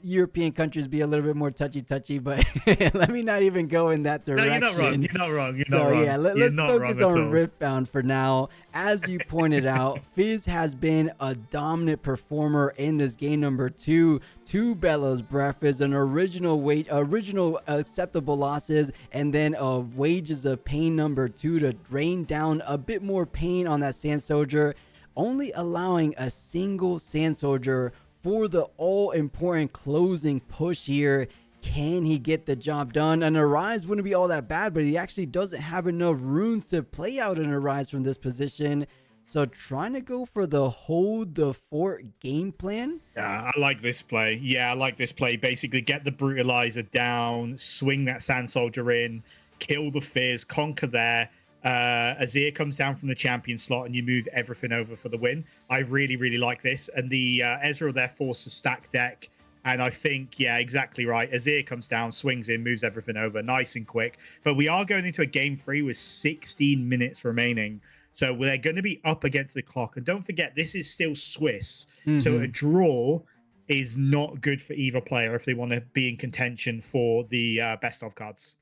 European countries be a little bit more touchy, but let me not even go in that direction. No, you're not wrong. Yeah, let's focus on Riftbound for now. As you pointed out, Fizz has been a dominant performer in this game number 2. 2 bellows breath is an original acceptable losses, and then wages of pain number 2 to rain down a bit more pain on that Sand Soldier, only allowing a single Sand Soldier for the all-important closing push here. Can he get the job done? An Arise wouldn't be all that bad, but he actually doesn't have enough runes to play out an Arise from this position. So trying to go for the hold the fort game plan. Yeah, I like this play. Basically get the Brutalizer down, swing that Sand Soldier in, kill the Fizz, conquer there. Azir comes down from the champion slot and you move everything over for the win. I really like this, and the Ezreal there forces a stack deck, and I think exactly right. Azir comes down, swings in, moves everything over nice and quick. But we are going into a game 3 with 16 minutes remaining, so they're going to be up against the clock. And don't forget, this is still Swiss, so a draw is not good for either player if they want to be in contention for the best of cards.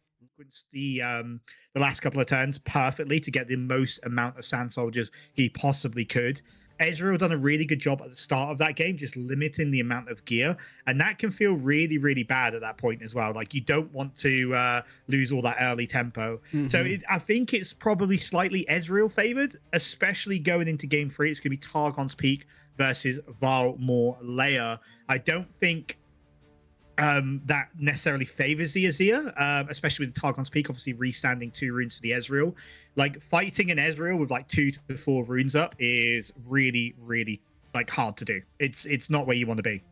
The last couple of turns perfectly to get the most amount of Sand Soldiers he possibly could. Ezreal done a really good job at the start of that game, just limiting the amount of gear, and that can feel really bad at that point as well. Like, you don't want to lose all that early tempo. So I think it's probably slightly Ezreal favored, especially going into game 3. It's going to be Targon's Peak versus Valmore Layer. I don't think that necessarily favors the Azir, especially with Targon's Peak, obviously restanding 2 runes for the Ezreal. Like, fighting an Ezreal with like 2 to 4 runes up is really like hard to do. It's not where you want to be.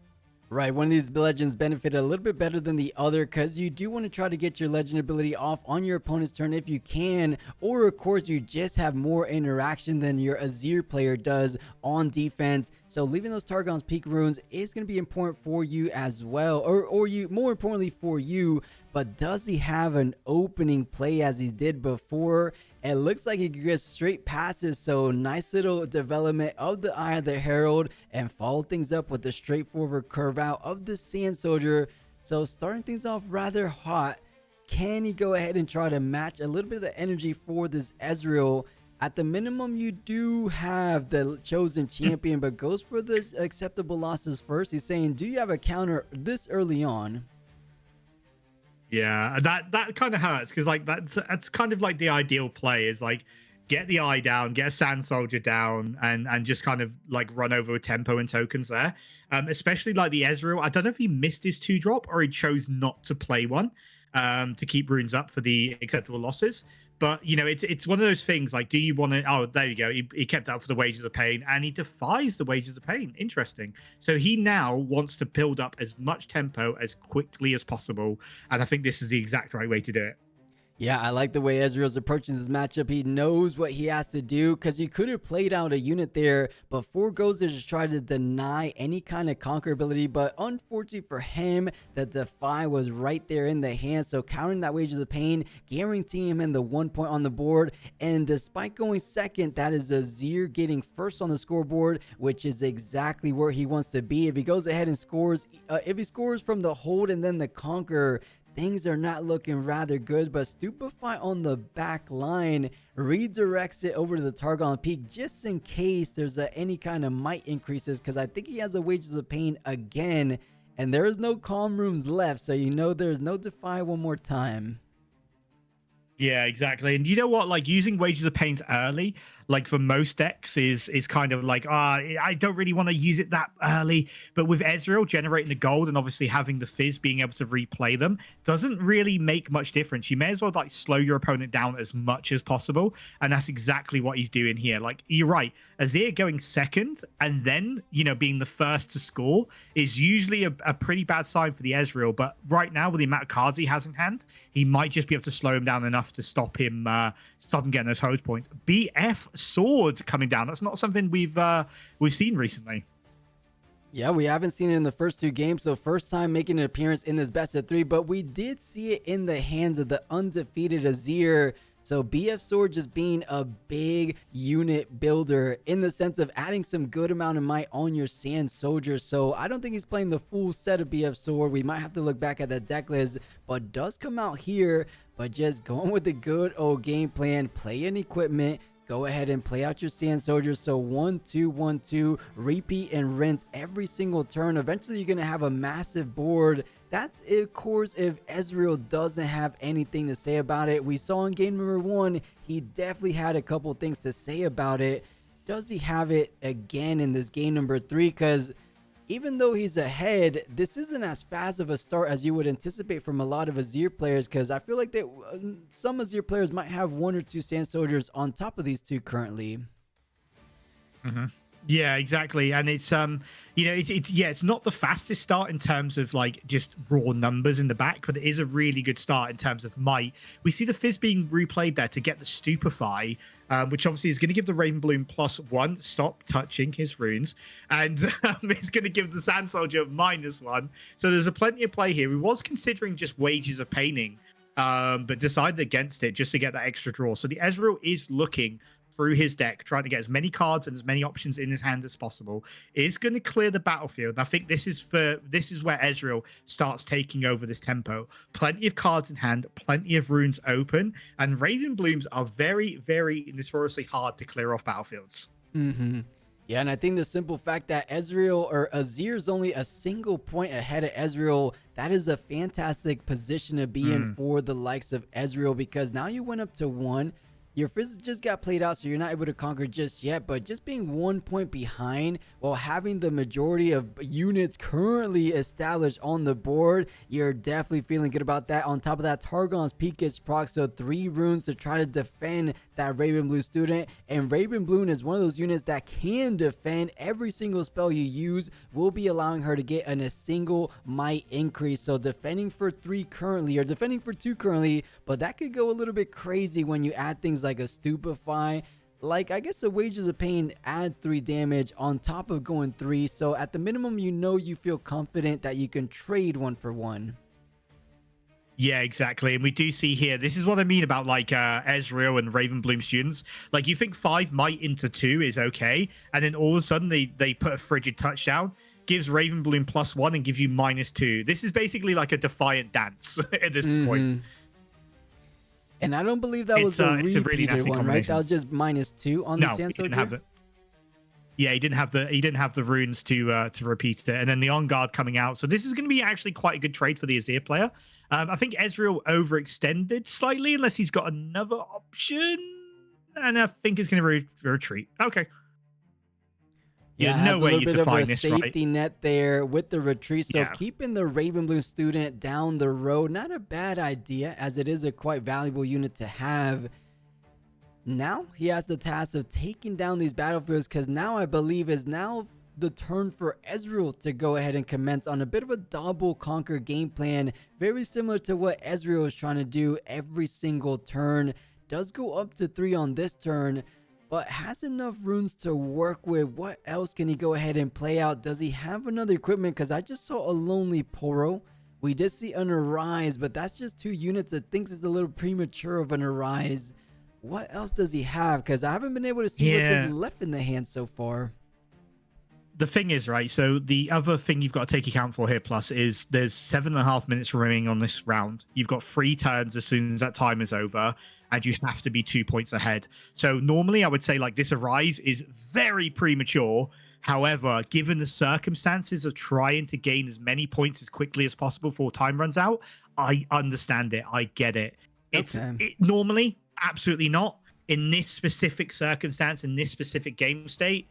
Right, one of these legends benefit a little bit better than the other, because you do want to try to get your legend ability off on your opponent's turn if you can, or of course you just have more interaction than your Azir player does on defense. So leaving those Targon's Peak runes is going to be important for you as well, or you, more importantly for you. but does he have an opening play as he did before? It looks like he could get straight passes, so nice little development of the Eye of the Herald and follow things up with the straightforward curve out of the Sand Soldier. So starting things off rather hot. Can he go ahead and try to match a little bit of the energy for this Ezreal? At the minimum, you do have the chosen champion, but goes for the acceptable losses first. He's saying, do you have a counter this early on? Yeah, that kind of hurts because like that's kind of like the ideal play is like get the eye down, get a Sand Soldier down, and just kind of like run over with tempo and tokens there. Especially like the Ezreal. I don't know if he missed his 2-drop or he chose not to play one to keep runes up for the acceptable losses. But you know, it's one of those things like, do you want to? Oh, there you go. He kept up for the wages of pain, and he defies the wages of pain. Interesting. So he now wants to build up as much tempo as quickly as possible, and I think this is the exact right way to do it. Yeah, I like the way Ezreal's approaching this matchup. He knows what he has to do because he could have played out a unit there, but goes to just try to deny any kind of conquer ability. But unfortunately for him, the Defy was right there in the hand. So countering that Wages of Pain, guaranteeing him in the 1 point on the board. And despite going second, that is Azir getting first on the scoreboard, which is exactly where he wants to be. If he goes ahead and scores, if he scores from the hold and then the conquer, things are not looking rather good, but Stupefy on the back line redirects it over to the Targon Peak just in case there's any kind of might increases, because I think he has a Wages of Pain again, and there is no Calm Rooms left, so you know there's no Defy one more time. Yeah, exactly. And you know what? Like using Wages of Pains early, like for most decks, is kind of like, I don't really want to use it that early. But with Ezreal generating the gold and obviously having the Fizz being able to replay them doesn't really make much difference. You may as well like slow your opponent down as much as possible. And that's exactly what he's doing here. Like, you're right. Azir going second and then, you know, being the first to score is usually a pretty bad sign for the Ezreal. But right now, with the amount of cards he has in hand, he might just be able to slow him down enough to stop him getting those hose points. BF Sword coming down. That's not something we've seen recently. Yeah, we haven't seen it in the first 2 games, so first time making an appearance in this best of 3, but we did see it in the hands of the undefeated Azir. So BF Sword just being a big unit builder in the sense of adding some good amount of might on your Sand Soldier. So I don't think he's playing the full set of BF Sword. We might have to look back at the deck list, but does come out here, but just going with the good old game plan, play an equipment, go ahead and play out your Sand Soldiers. So 1-2, 1-2, repeat and rinse every single turn. Eventually you're going to have a massive board. That's, of course, if Ezreal doesn't have anything to say about it. We saw in game number 1, he definitely had a couple things to say about it. Does he have it again in this game number 3? Because even though he's ahead, this isn't as fast of a start as you would anticipate from a lot of Azir players, because I feel like that some Azir players might have 1 or 2 Sand Soldiers on top of these 2 currently. Mm-hmm. Yeah, exactly. And it's you know, it's not the fastest start in terms of like just raw numbers in the back, but it is a really good start in terms of might. We see the Fizz being replayed there to get the Stupefy, which obviously is going to give the Ravenbloom +1, stop touching his runes, and it's going to give the Sand Soldier -1. So there's a plenty of play here. We was considering just Wages of Paining, but decided against it just to get that extra draw. So the Ezreal is looking through his deck, trying to get as many cards and as many options in his hand as possible, is going to clear the battlefield. And I think this is where Ezreal starts taking over this tempo. Plenty of cards in hand, plenty of runes open, and Ravenblooms are very, very notoriously hard to clear off battlefields. Mm-hmm. Yeah, and I think the simple fact that Ezreal or Azir is only a single point ahead of Ezreal, that is a fantastic position to be in for the likes of Ezreal, because now you went up to 1. Your Fizz just got played out, so you're not able to conquer just yet, but just being 1 point behind while having the majority of units currently established on the board, you're definitely feeling good about that. On top of that, Targon's Peak gets proc, so 3 runes to try to defend that Ravenblue student, and Ravenblue is one of those units that can defend. Every single spell you use will be allowing her to get a single might increase, so defending for 3 currently, or defending for 2 currently, but that could go a little bit crazy when you add things like a Stupefy. Like, I guess the Wages of Pain adds 3 damage on top of going 3, so at the minimum, you know, you feel confident that you can trade 1 for 1. Yeah, exactly. And we do see here, this is what I mean about like Ezreal and Ravenbloom students. Like you think 5 might into 2 is okay. And then all of a sudden they put a frigid touchdown, gives Ravenbloom +1 and gives you -2. This is basically like a defiant dance at this point. And I don't believe that was a repeated really nasty one, right? That was just -2 on the Sand he didn't have it. Yeah, he didn't have the runes to repeat it, and then the on guard coming out. So this is going to be actually quite a good trade for the Azir player. I think Ezreal overextended slightly, unless he's got another option, and I think he's going to retreat. Okay. Yeah, no way you define this, right? Safety net there with the retreat. So keeping the Ravenbloom student down the road, not a bad idea, as it is a quite valuable unit to have. Now he has the task of taking down these battlefields, because now I believe is now the turn for Ezreal to go ahead and commence on a bit of a double conquer game plan, very similar to what Ezreal is trying to do every single turn. Does go up to 3 on this turn, but has enough runes to work with. What else can he go ahead and play out? Does he have another equipment? Because I just saw a Lonely Poro. We did see an Arise, but that's just 2 units. I think it's a little premature of an Arise. What else does he have? Because I haven't been able to see what's left in the hand so far. The thing is, right, so the other thing you've got to take account for here, plus, is there's 7.5 minutes remaining on this round. You've got 3 turns as soon as that time is over, and you have to be 2 points ahead. So normally I would say like this Arise is very premature. However, given the circumstances of trying to gain as many points as quickly as possible before time runs out, I understand it. I get it. Normally, absolutely not. In this specific circumstance, in this specific game state,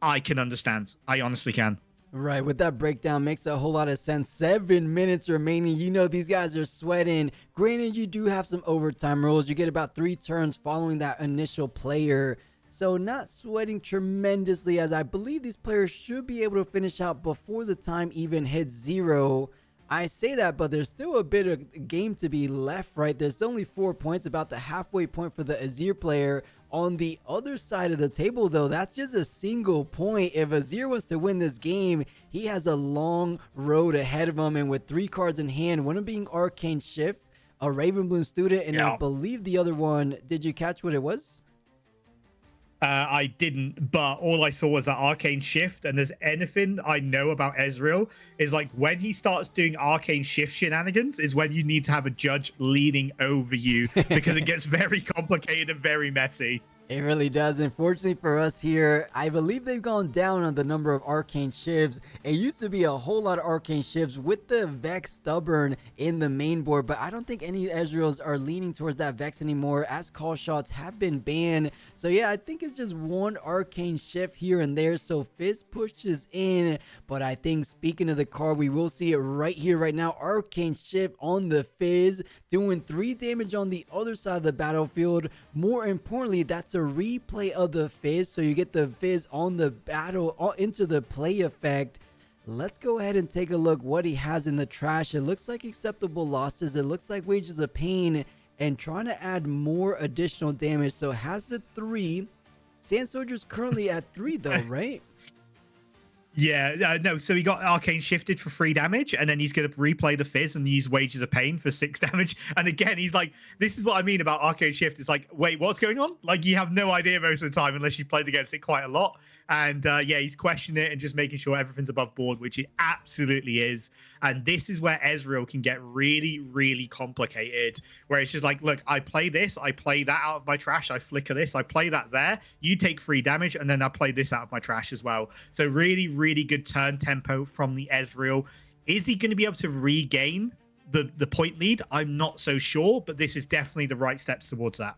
I can understand. I honestly can. Right, with that breakdown makes a whole lot of sense. 7 minutes remaining. You know these guys are sweating. Granted, you do have some overtime rules. You get about 3 turns following that initial player. So not sweating tremendously, as I believe these players should be able to finish out before the time even hits 0. I say that, but there's still a bit of game to be left, right? There's only 4 points, about the halfway point for the Azir player. On the other side of the table, though, that's just a single point. If Azir wants to win this game, he has a long road ahead of him. And with 3 cards in hand, one of being Arcane Shift, a Ravenbloom student, and I believe the other one, did you catch what it was? I didn't, but all I saw was that Arcane Shift, and there's anything I know about Ezreal is like when he starts doing Arcane Shift shenanigans is when you need to have a judge leaning over you, because it gets very complicated and very messy. It really does. Unfortunately for us here, I believe they've gone down on the number of Arcane Shifts. It used to be a whole lot of Arcane Shifts with the Vex Stubborn in the main board, but I don't think any Ezreals are leaning towards that Vex anymore, as call shots have been banned. So yeah, I think it's just 1 Arcane Shift here and there. So Fizz pushes in, but I think speaking of the card, we will see it right here, right now. Arcane Shift on the Fizz, doing 3 damage on the other side of the battlefield. More importantly, that's a replay of the Fizz, so you get the Fizz on the battle into the play effect. Let's go ahead and take a look what he has in the trash. It looks like acceptable losses. It looks like Wages of Pain, and trying to add more additional damage. So has the 3. Sand Soldier's currently at 3 though, right? Yeah, no, so he got Arcane Shifted for 3 damage, and then he's going to replay the Fizz and use Wages of Pain for 6 damage. And again, he's like, this is what I mean about Arcane Shift. It's like, wait, what's going on? Like, you have no idea most of the time unless you've played against it quite a lot. And yeah, he's questioning it and just making sure everything's above board, which it absolutely is. And this is where Ezreal can get really, really complicated, where it's just like, look, I play this, I play that out of my trash, I flicker this, I play that there, you take 3 damage, and then I play this out of my trash as well. So really, really good turn tempo from the Ezreal. Is he going to be able to regain the point lead? I'm not so sure, but this is definitely the right steps towards that.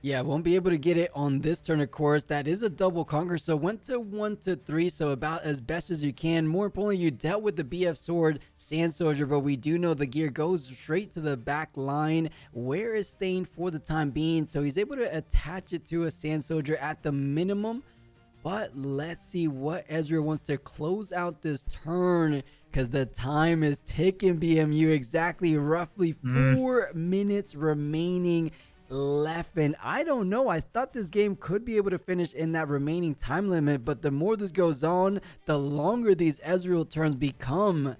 Yeah, won't be able to get it on this turn, of course. That is a double conquer, so went to 1 to 3, so about as best as you can. More importantly, you dealt with the BF Sword, Sand Soldier, but we do know the gear goes straight to the back line, where is staying for the time being, so he's able to attach it to a Sand Soldier at the minimum. But let's see what Ezreal wants to close out this turn, because the time is ticking, BMU. Exactly, roughly 4 minutes remaining left, and I don't know, I thought this game could be able to finish in that remaining time limit, but the more this goes on, the longer these Ezreal turns become.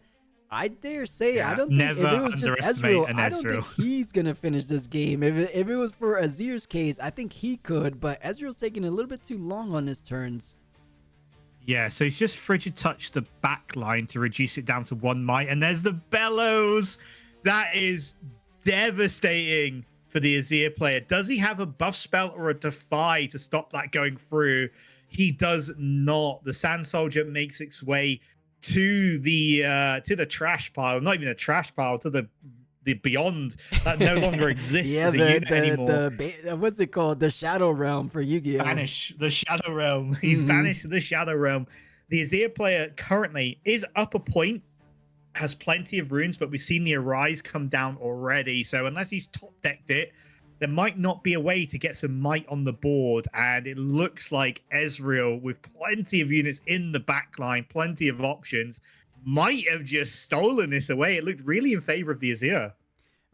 I dare say, I Yeah, don't think if never it was just underestimate Ezreal, an I don't think Ezreal. he's gonna finish this game. If it was for Azir's case, I think he could, but Ezreal's taking a little bit too long on his turns. Yeah, so he's just frigid touch the back line to reduce it down to 1 might, and there's the bellows. That is devastating for the Azir player. Does he have a buff spell or a defy to stop that going through? He does not. The Sand Soldier makes its way to the trash pile. Not even a trash pile, to the beyond that no longer exists Yeah, as a unit anymore. what's it called? The Shadow Realm for Yu-Gi-Oh. Banish the Shadow Realm. He's banished the Shadow Realm. The Azir player currently is up a point, has plenty of runes, but we've seen the Arise come down already. So unless he's top decked it, there might not be a way to get some might on the board. And it looks like Ezreal, with plenty of units in the backline, plenty of options, might have just stolen this away. It looked really in favor of the Azir.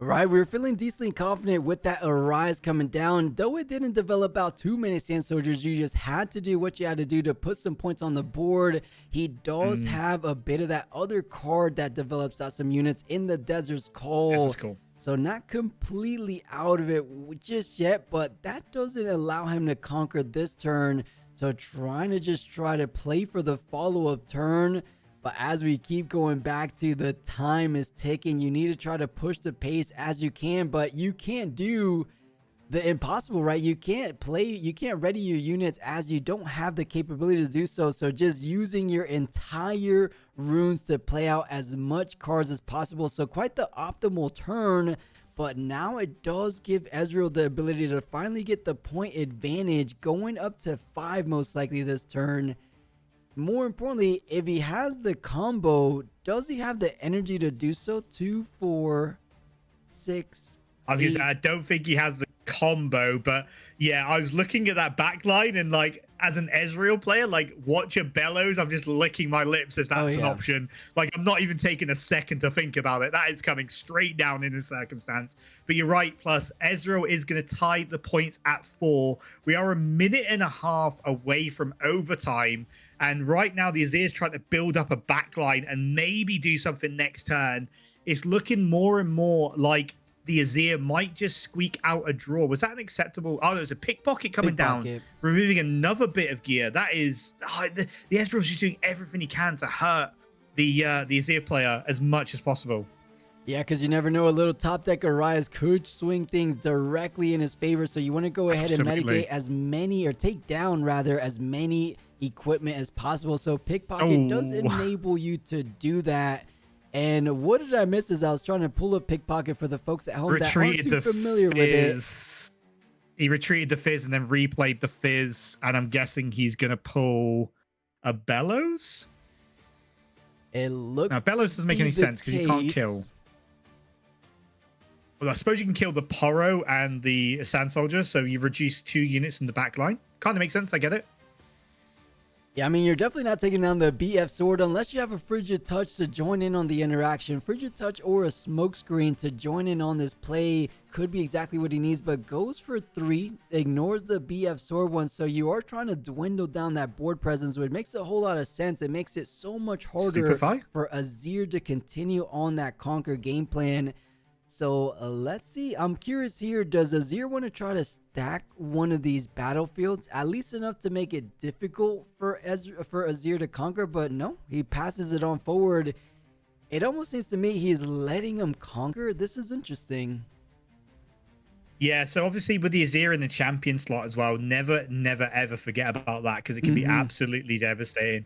Right, we were feeling decently confident with that Arise coming down. Though it didn't develop out too many Sand Soldiers, you just had to do what you had to do to put some points on the board. He does have a bit of that other card that develops out some units in the Desert's Call. This is cool. So not completely out of it just yet, but that doesn't allow him to conquer this turn. So trying to play for the follow-up turn. But as we keep going back to the time is ticking, you need to try to push the pace as you can, but you can't do the impossible, right? You can't ready your units as you don't have the capability to do so. So just using your entire runes to play out as much cards as possible. So quite the optimal turn, but now it does give Ezreal the ability to finally get the point advantage, going up to 5 most likely this turn. More importantly, if he has the combo, does he have the energy to do so? 2, 4, 6. I was gonna say, I don't think he has the combo, but yeah, I was looking at that back line and like, as an Ezreal player, like, watch your bellows. I'm just licking my lips if that's an option. Like, I'm not even taking a second to think about it. That is coming straight down in this circumstance. But you're right. Plus, Ezreal is going to tie the points at 4. We are a minute and a half away from overtime. And right now, the Azir is trying to build up a backline and maybe do something next turn. It's looking more and more like the Azir might just squeak out a draw. Was that an acceptable? Oh, there's a pickpocket coming down, removing another bit of gear. That is, the Ezreal's just doing everything he can to hurt the Azir player as much as possible. Yeah, because you never know, a little top deck Arise could swing things directly in his favor. So you want to go ahead and mitigate as many, or take down rather, as many equipment as possible. So pickpocket does enable you to do that. And what did I miss as I was trying to pull up pickpocket for the folks at home that aren't too familiar with it? He retreated the Fizz and then replayed the Fizz, and I'm guessing he's going to pull a Bellows? It looks now, Bellows doesn't make any sense because you can't kill. Well, I suppose you can kill the Poro and the Sand Soldier, so you reduce 2 units in the back line. Kind of makes sense, I get it. Yeah, I mean, you're definitely not taking down the BF Sword unless you have a Frigid Touch to join in on the interaction. Frigid Touch or a Smokescreen to join in on this play could be exactly what he needs, but goes for 3, ignores the BF Sword one, so you are trying to dwindle down that board presence, which makes a whole lot of sense. It makes it so much harder for Azir to continue on that Conquer game plan. So let's see. I'm curious here. Does Azir want to try to stack one of these battlefields, at least enough to make it difficult for Azir to conquer? But no, he passes it on forward. It almost seems to me he's letting him conquer. This is interesting. Yeah, so obviously with the Azir in the champion slot as well, never ever forget about that, because it can be absolutely devastating.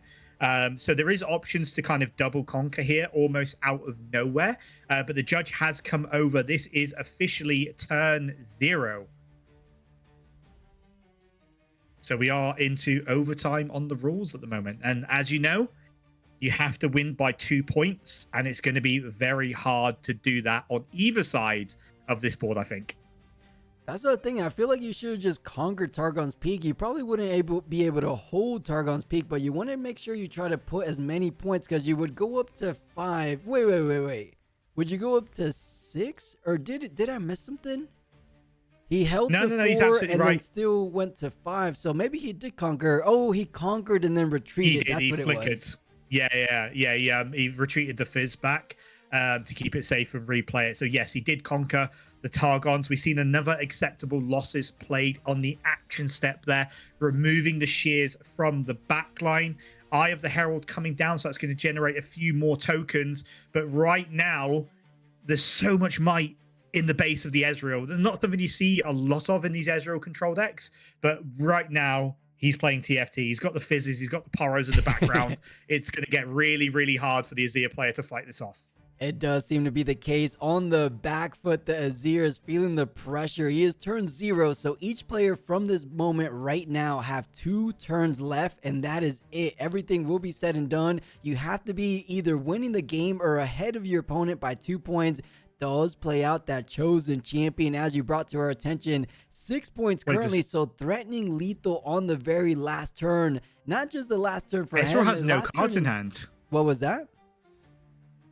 So there is options to kind of double conquer here, almost out of nowhere. But the judge has come over. This is officially turn 0. So we are into overtime on the rules at the moment. And as you know, you have to win by 2 points. And it's going to be very hard to do that on either side of this board, I think. That's the thing. I feel like you should have just conquered Targon's Peak. You probably wouldn't be able to hold Targon's Peak, but you want to make sure you try to put as many points, because you would go up to 5. Wait. Would you go up to 6? Or did I miss something? He held to 4 he's absolutely and then still went to 5. So maybe he did conquer. Oh, he conquered and then retreated. He did. That's He what flickered. It was. Yeah. He retreated the Fizz back to keep it safe and replay it. So yes, he did conquer the Targons. We've seen another acceptable losses played on the action step there, removing the shears from the back line. Eye of the Herald coming down, so that's going to generate a few more tokens. But right now, there's so much might in the base of the Ezreal. There's not something you see a lot of in these Ezreal control decks, but right now he's playing TFT. He's got the fizzes, he's got the poros in the background. It's going to get really, really hard for the Azir player to fight this off. It does seem to be the case. On the back foot, the Azir is feeling the pressure. He is turn 0, so each player from this moment right now have 2 turns left, and that is it. Everything will be said and done. You have to be either winning the game or ahead of your opponent by 2 points. Does play out that chosen champion, as you brought to our attention. 6 points currently, so threatening lethal on the very last turn. Not just the last turn for him. Ezreal has no cards in hand. What was that?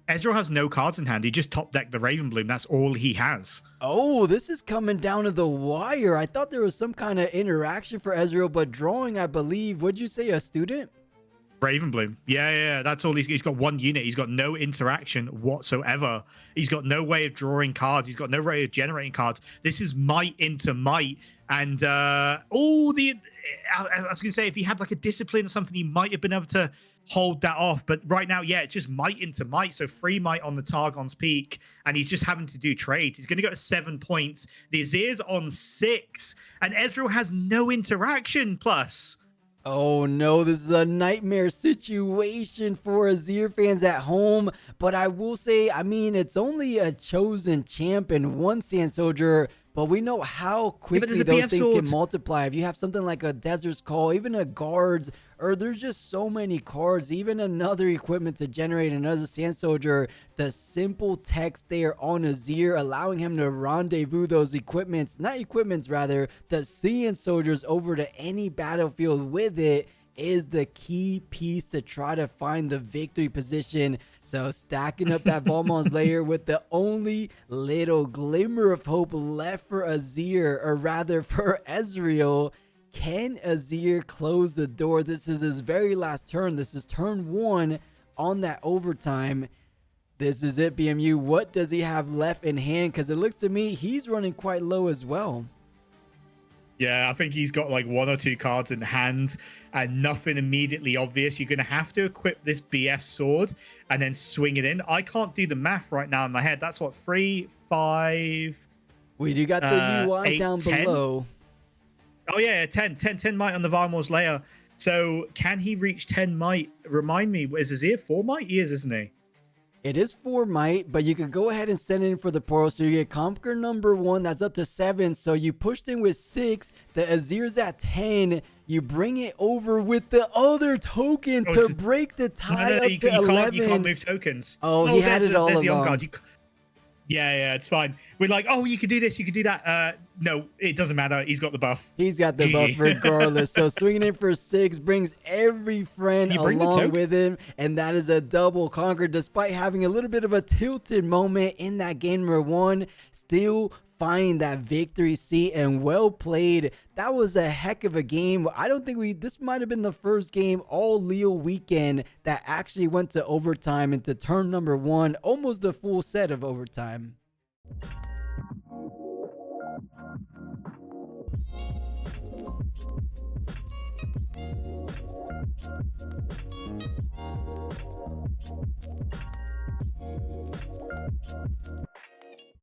Ezreal has no cards in hand. He just top decked the Ravenbloom. That's all he has. Oh, this is coming down to the wire. I thought there was some kind of interaction for Ezreal, but drawing, I believe. Would you say a student? Ravenbloom. Yeah. That's all. He's got 1 unit. He's got no interaction whatsoever. He's got no way of drawing cards. He's got no way of generating cards. This is might into might. And I was going to say, if he had like a discipline or something, he might have been able to hold that off. But right now, yeah, it's just might into might. So 3 might on the Targon's peak, and he's just having to do trades. He's going to go to 7 points. The Azir's on 6, and Ezreal has no interaction plus. Oh no, this is a nightmare situation for Azir fans at home. But I will say, I mean, it's only a chosen champ and 1 Sand Soldier, but we know how quickly those things can multiply. If you have something like a Desert's Call, even a Guards, or there's just so many cards, even another equipment to generate another Sand Soldier, the simple text there on Azir, allowing him to rendezvous those the Sand Soldiers over to any battlefield with it, is the key piece to try to find the victory position. So stacking up that Valmond's layer with the only little glimmer of hope left for Azir, or rather for Ezreal. Can Azir close the door? This is his very last turn. This is turn 1 on that overtime. This is it, BMU. What does he have left in hand? Because it looks to me he's running quite low as well. Yeah, I think he's got like 1 or 2 cards in hand and nothing immediately obvious. You're going to have to equip this BF sword and then swing it in. I can't do the math right now in my head. That's what, 3, 5... We do got the UI 8, down 10? below. Oh, yeah, 10 might on the Varmor's layer. So can he reach 10 might? Remind me, is Azir 4 might? He is, isn't he? It is 4 might, but you can go ahead and send it in for the portal. So you get Conquer number 1, that's up to 7. So you pushed in with 6. The Azir's at 10. You bring it over with the other token to break the tie up to 11. You can't move tokens. Oh, he had it all along. The on guard. Yeah, it's fine. We're like, oh, you can do this, you can do that. No, it doesn't matter. He's got the buff. He's got the buff regardless. So swinging in for 6 brings every friend along with him, and that is a double conquer. Despite having a little bit of a tilted moment in that game number 1, still finding that victory seat, and well played. That was a heck of a game. I don't think this might have been the first game all Lille weekend that actually went to overtime into turn number 1, almost the full set of overtime.